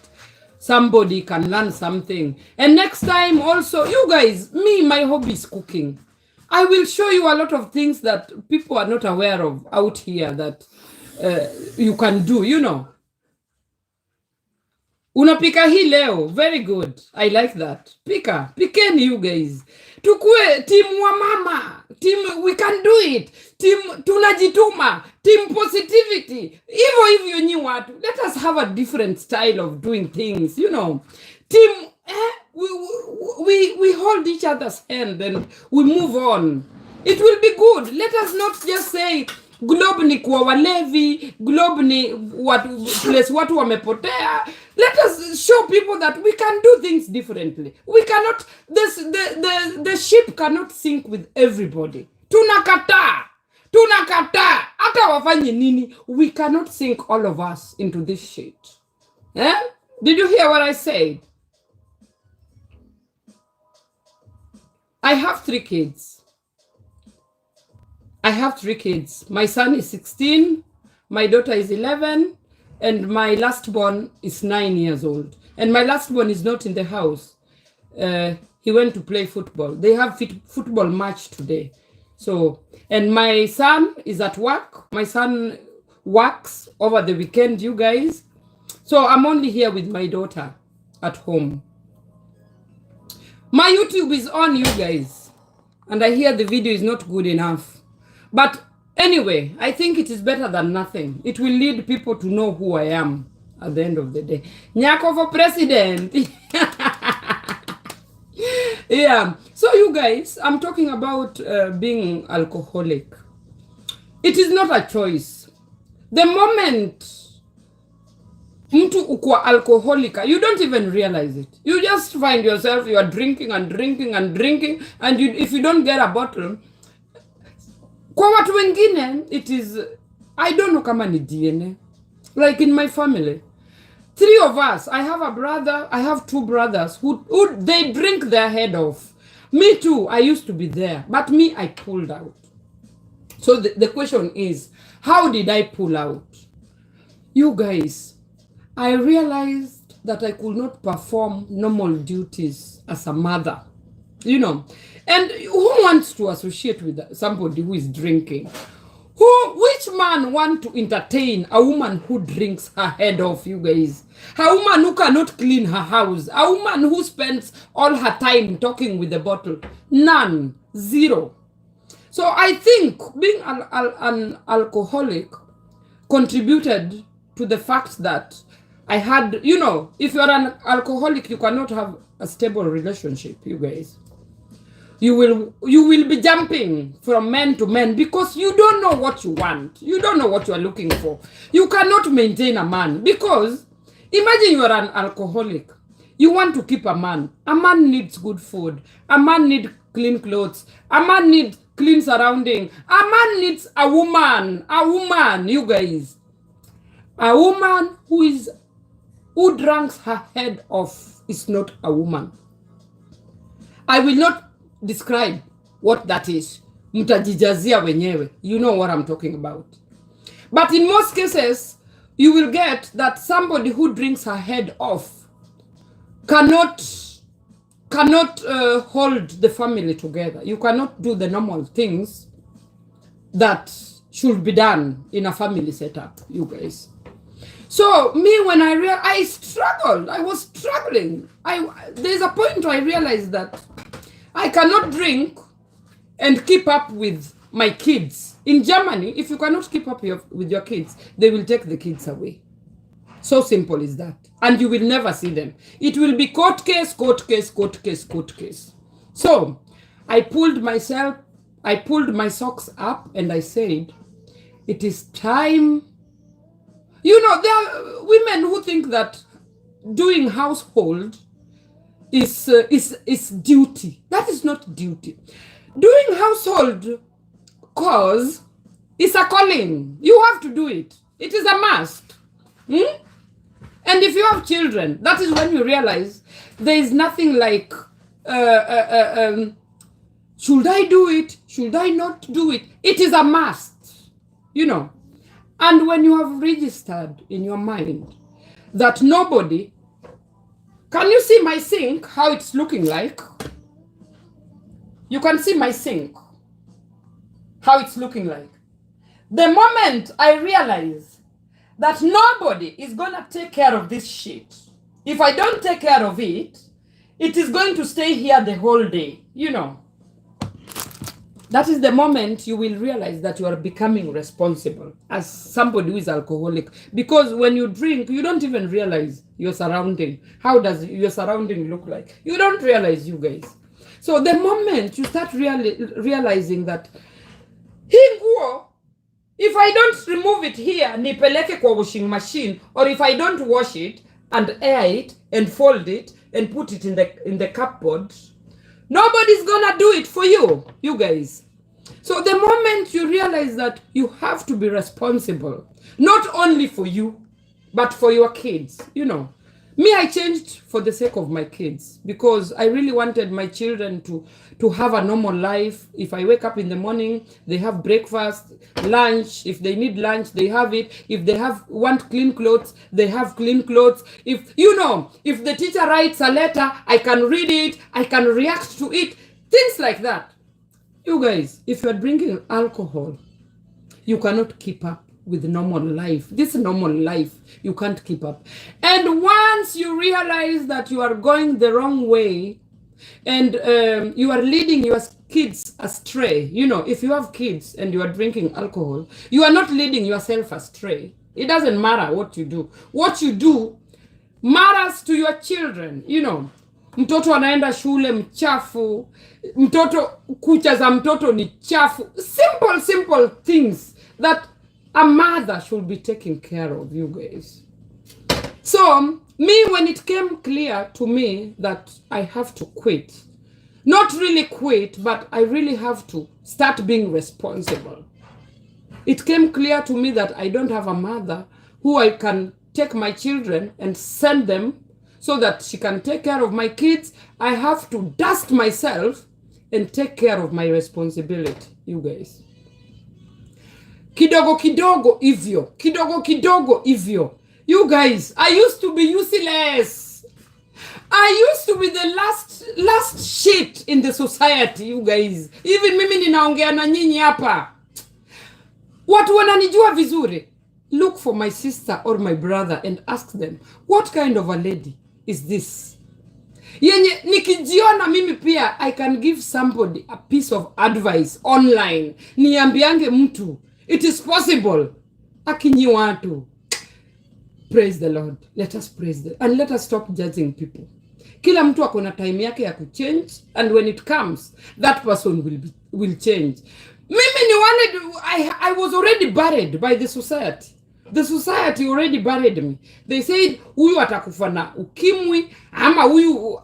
somebody can learn something. And next time also, you guys, my hobby is cooking. I will show you a lot of things that people are not aware of out here that you can do, you know. Unapika hii leo, very good. I like that. Pikeni you guys. Tukue team wa mama. Team we can do it. Team tunajituma. Team positivity. Hivyo nyi watu. Let us have a different style of doing things, you know. Team we hold each other's hand and we move on. It will be good. Let us not just say globe ni kwa walevi, globe ni watu wamepotea. Let us show people that we can do things differently. We cannot, the ship cannot sink with everybody. Tunakataa. Hata wafanye nini, we cannot sink all of us into this shit. Eh? Did you hear what I said? I have 3 kids. My son is 16, my daughter is 11, and my last born is 9 years old. And my last born is not in the house. He went to play football. They have football match today. So, and my son is at work. My son works over the weekend, you guys. So I'm only here with my daughter at home. My YouTube is on, you guys. And I hear the video is not good enough. But anyway, I think it is better than nothing. It will lead people to know who I am at the end of the day. Nyako for president. Yeah. So you guys, I'm talking about being alcoholic. It is not a choice. The moment mtu ukwa alcoholic, you don't even realize it. You just find yourself, you are drinking and drinking and drinking, and if you don't get a bottle, kwa watu wengine, it is, I don't know kama ni DNA. Like in my family, 3 of us, I have a brother, I have 2 brothers who they drink their head off. Me too, I used to be there, but me, I pulled out. So the question is, how did I pull out? You guys, I realized that I could not perform normal duties as a mother, you know. And who wants to associate with somebody who is drinking? Which man want to entertain a woman who drinks her head off, you guys? A woman who cannot clean her house. A woman who spends all her time talking with the bottle. None. Zero. So I think being an alcoholic contributed to the fact that I had, you know, if you're an alcoholic, you cannot have a stable relationship, you guys. You will be jumping from man to man because you don't know what you want. You don't know what you are looking for. You cannot maintain a man because imagine you are an alcoholic. You want to keep a man. A man needs good food. A man needs clean clothes. A man needs clean surrounding. A man needs a woman. A woman, you guys. A woman who drinks her head off is not a woman. I will not describe what that is. Mtajijazia wenyewe. You know what I'm talking about. But in most cases, you will get that somebody who drinks her head off cannot hold the family together. You cannot do the normal things that should be done in a family setup, you guys. So me, when I struggled. I was struggling. There's a point I realized that I cannot drink and keep up with my kids. In Germany, if you cannot keep up with your kids, they will take the kids away. So simple is that. And you will never see them. It will be court case, court case, court case, court case. So I pulled my socks up and I said, it is time. You know, there are women who think that doing household is duty. That is not duty. Doing household cause is a calling. You have to do it. It is a must. And if you have children, that is when you realize there is nothing like, should I do it? Should I not do it? It is a must, you know. And when you have registered in your mind that nobody, can you see my sink, how it's looking like? You can see my sink, how it's looking like. The moment I realize that nobody is going to take care of this shit, if I don't take care of it, it is going to stay here the whole day, you know. That is the moment you will realize that you are becoming responsible as somebody who is alcoholic. Because when you drink, you don't even realize your surrounding. How does your surrounding look like? You don't realize, you guys. So the moment you start realizing that, if I don't remove it here, nipeleke kwa washing machine, or if I don't wash it and air it and fold it and put it in the cupboard, nobody's gonna do it for you, you guys. So the moment you realize that you have to be responsible, not only for you, but for your kids, you know. Me, I changed for the sake of my kids because I really wanted my children to have a normal life. If I wake up in the morning, they have breakfast, lunch. If they need lunch, they have it. If they want clean clothes, they have clean clothes. If, you know, if the teacher writes a letter, I can read it, I can react to it, things like that. You guys, if you're drinking alcohol, you cannot keep up with normal life. This normal life, you can't keep up. And once you realize that you are going the wrong way and you are leading your kids astray, you know, if you have kids and you are drinking alcohol, you are not leading yourself astray. It doesn't matter what you do. What you do matters to your children, you know. Mtoto anaenda shule mchafu, mtoto kucha za mtoto ni chafu. Simple things that a mother should be taking care of, you guys. So, me, when it came clear to me that I have to quit, not really quit, but I really have to start being responsible. It came clear to me that I don't have a mother who I can take my children and send them so that she can take care of my kids. I have to dust myself and take care of my responsibility, you guys. Kidogo kidogo hivyo. Kidogo kidogo hivyo. You guys, I used to be useless. I used to be the last shit in the society, you guys. Even mimi ninaongea na nyinyi hapa. Watu wananijua vizuri. Look for my sister or my brother and ask them, what kind of a lady is this? Yenye nikijiona mimi pia, I can give somebody a piece of advice online. Niambiange mtu, it is possible. Akinyi watu. Praise the Lord. Let us and let us stop judging people. Kila mtu akona time yake ya kuchange, and when it comes, that person will change. Mimi ni wale, I was already buried by the society. The society already buried me. They said huyu atakufa na ukimwi ama huyu,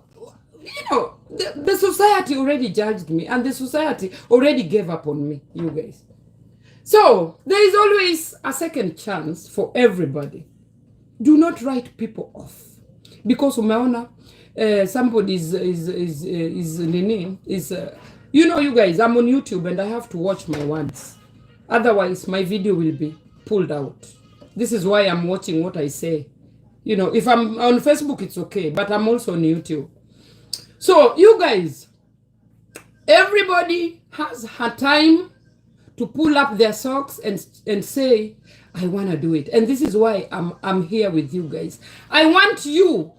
the society already judged me, and the society already gave up on me, you guys. So there is always a second chance for everybody. Do not write people off because umeona somebody you guys, I'm on YouTube and I have to watch my words, otherwise my video will be pulled out. This is why I'm watching what I say. If I'm on Facebook it's okay, but I'm also on YouTube. So you guys, everybody has her time to pull up their socks and say, I want to do it. And this is why I'm here with you guys. I want you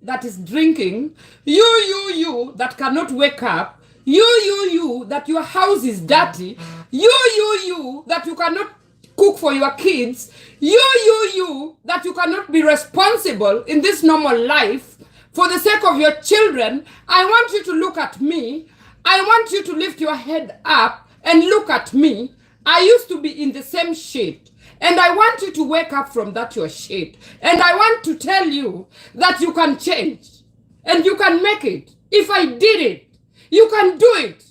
that is drinking, you that cannot wake up, you that your house is dirty, you that you cannot cook for your kids, you that you cannot be responsible in this normal life for the sake of your children. I want you to look at me. I want you to lift your head up and look at me. I used to be in the same shit, and I want you to wake up from that your shit. And I want to tell you that you can change and you can make it. If I did it, you can do it.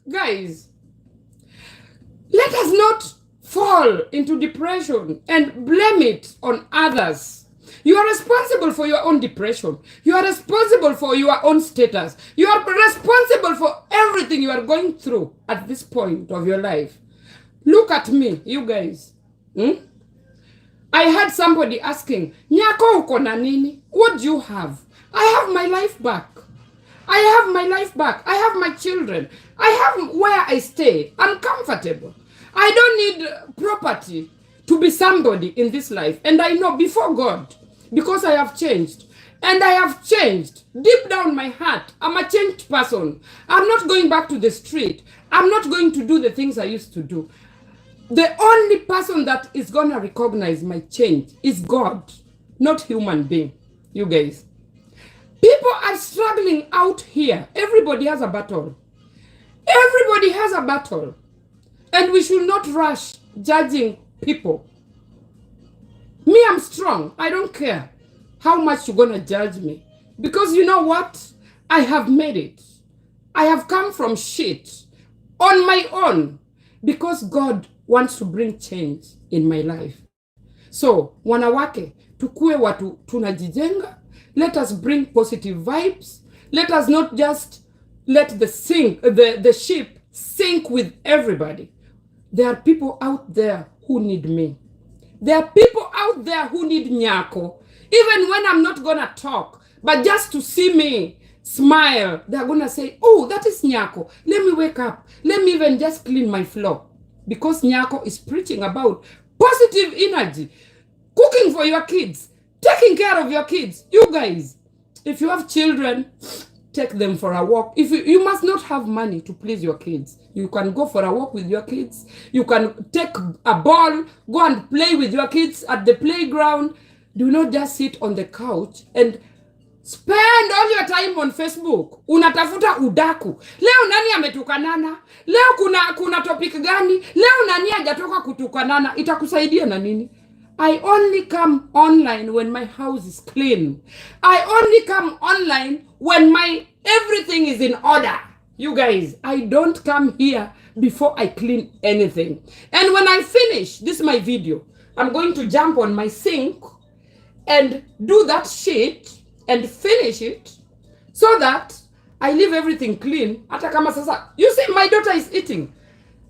Guys, let us not fall into depression and blame it on others. You are responsible for your own depression. You are responsible for your own status. You are responsible for everything you are going through at this point of your life. Look at me, you guys. I had somebody asking, Nyako uko na nini? What do you have? I have my life back. I have my life back. I have my children. I have where I stay. I'm comfortable. I don't need property to be somebody in this life. And I know before God, because I have changed. And I have changed. Deep down my heart, I'm a changed person. I'm not going back to the street. I'm not going to do the things I used to do. The only person that is going to recognize my change is God, not human being, you guys. People are struggling out here. Everybody has a battle. Everybody has a battle. And we should not rush judging people. Me, I'm strong. I don't care how much you're going to judge me. Because you know what? I have made it. I have come from shit on my own because God wants to bring change in my life. So, wanawake, tukue watu tunajijenga. Let us bring positive vibes. Let us not just let the ship sink with everybody. There are people out there who need me. There are people out there who need Nyako. Even when I'm not gonna talk, but just to see me smile, they're gonna say, oh, that is Nyako. Let me wake up. Let me even just clean my floor. Because Nyako is preaching about positive energy, cooking for your kids, taking care of your kids. You guys, if you have children, take them for a walk. If you must not have money to please your kids. You can go for a walk with your kids. You can take a ball, go and play with your kids at the playground. Do not just sit on the couch and spend all your time on Facebook. Unatafuta udaku. Leo nani ametukanana? Leo kuna topic gani? Leo nani hajatoka kutukanana? Itakusaidia na nini? I only come online when my house is clean. I only come online when my everything is in order. You guys, I don't come here before I clean anything. And when I finish, this is my video, I'm going to jump on my sink and do that shit and finish it so that I leave everything clean. Hata kama sasa, you see my daughter is eating.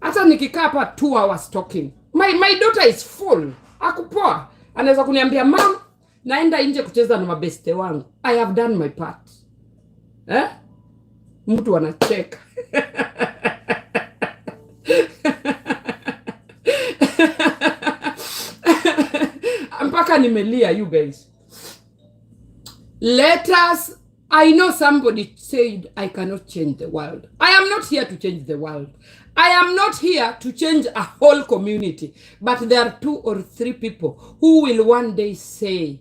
Hata nikikaa hapa 2 hours talking. My daughter is full. Akupoa. Anaweza kuniambia, "Mom, naenda nje kucheza na mabeste wangu." I have done my part. Mtu anacheka. Mpaka nimelia, you guys. Let us, I know somebody said I cannot change the world. I am not here to change the world. I am not here to change a whole community, but there are 2 or 3 people who will one day say,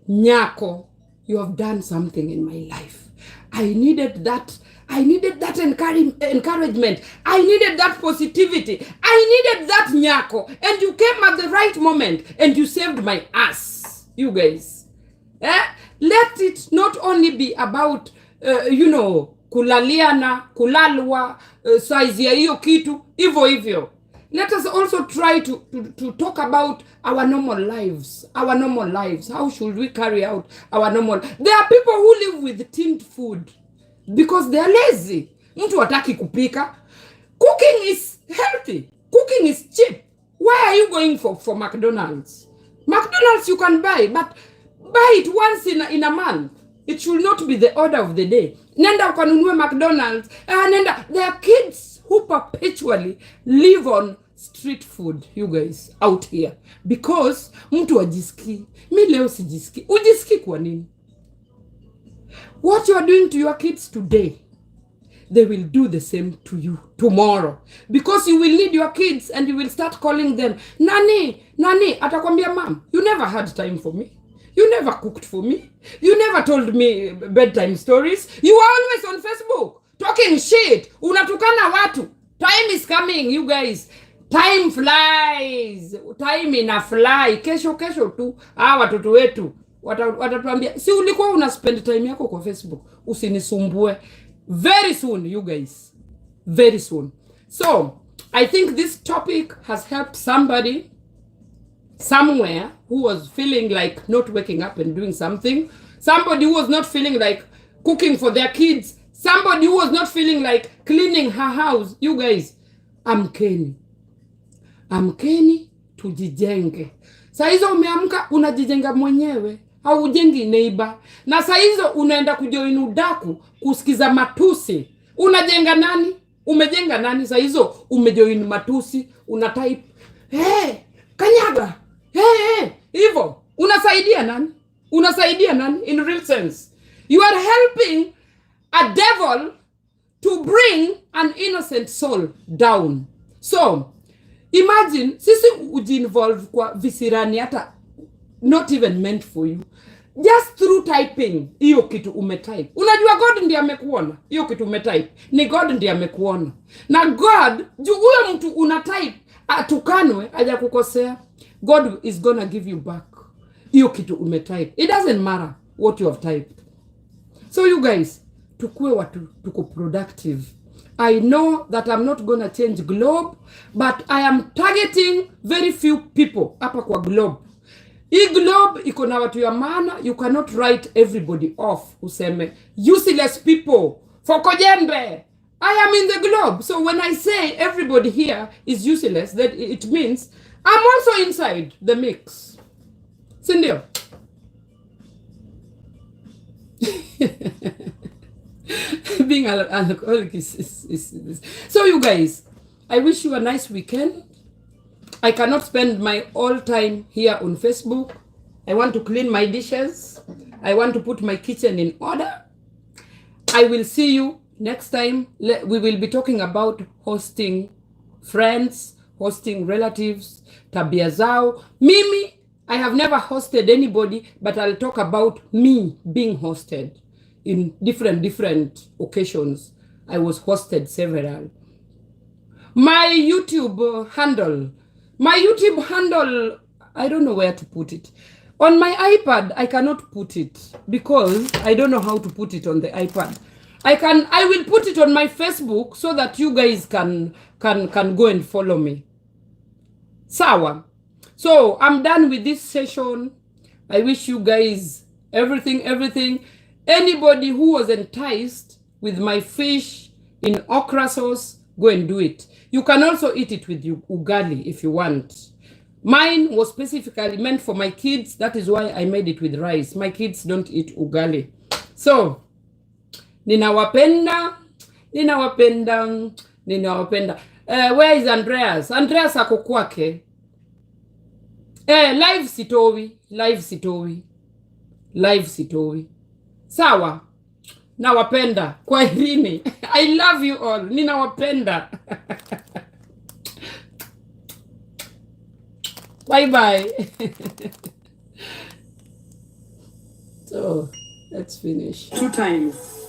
Nyako, you have done something in my life. I needed that encouragement. I needed that positivity. I needed that, Nyako. And you came at the right moment and you saved my ass. You guys. Let it not only be about, kulaliana, kulalwa, size ya hiyo kitu, hivyo. Let us also try to talk about our normal lives. Our normal lives. How should we carry out our normal? There are people who live with tinned food because they are lazy. Mtu hataki kupika. Cooking is healthy. Cooking is cheap. Why are you going for McDonald's? McDonald's you can buy, but buy it once in a month. It should not be the order of the day. Nenda ukanunue McDonald's. Nenda. There are kids who perpetually live on street food, you guys, out here. Because mtu ajiski. Mi leo sijiski. Ujiski kwa nini? What you are doing to your kids today, they will do the same to you tomorrow. Because you will lead your kids and you will start calling them, Nani. Atakwambia, Mom, you never had time for me. You never cooked for me. You never told me bedtime stories. You are always on Facebook talking shit. Unatukana watu. Time is coming, you guys. Time flies. Time ina fly. Kesho tu. Watoto wetu watatuambia, si ulikuwa una spend time yako kwa Facebook. Usinisumbue. Very soon, you guys. Very soon. So, I think this topic has helped somebody somewhere who was feeling like not waking up and doing something. Somebody who was not feeling like cooking for their kids. Somebody who was not feeling like cleaning her house. You guys, amkeni, tujijenge. Saa hizo umeamka unajijenga mwenyewe. Haujengi neighbor. Na saa hizo unaenda kujoin udaku kusikiza matusi. Unajenga nani? Umejenga nani? Saa hizo umejoin matusi. Unatype, kanyaga. Hivyo. Unasaidia nani? In real sense. You are helping a devil to bring an innocent soul down. So, imagine, sisi uji-involve kwa visirani hata not even meant for you. Just through typing, hiyo kitu umetype. Unajua God ndiye amekuona. Hiyo kitu umetype. Ni God ndiye amekuona. Na God, juu huyo mtu unatype, atukanwe, haja kukosea, God is gonna give you back. Hiyo kitu umetype. It doesn't matter what you have typed. So you guys, tukue watu, tuko productive. I know that I'm not gonna change globe, but I am targeting very few people hapa kwa globe. Hii globe iko na watu ya maana. You cannot write everybody off. Useme useless people for kojembe. I am in the globe. So when I say everybody here is useless, that it means I'm also inside the mix. Sindio? Being an alcoholic is. So you guys, I wish you a nice weekend. I cannot spend my all time here on Facebook. I want to clean my dishes. I want to put my kitchen in order. I will see you next time. We will be talking about hosting friends, hosting relatives, tabia zao. Mimi, I have never hosted anybody, but I'll talk about me being hosted in different occasions. I was hosted several. My YouTube handle, I don't know where to put it. On my iPad, I cannot put it because I don't know how to put it on the iPad. I will put it on my Facebook so that you guys can go and follow me. Sawa. So I'm done with this session. I wish you guys everything. Anybody who was enticed with my fish in okra sauce, go and do it. You can also eat it with ugali if you want. Mine was specifically meant for my kids. That is why I made it with rice. My kids don't eat ugali. So, ninawapenda. Where is Andreas? Andreas ako kwake. Live sitowi. Sawa. Nawapenda. Kwaherini. I love you all. Ninawapenda. Bye bye. So let's finish 2 times.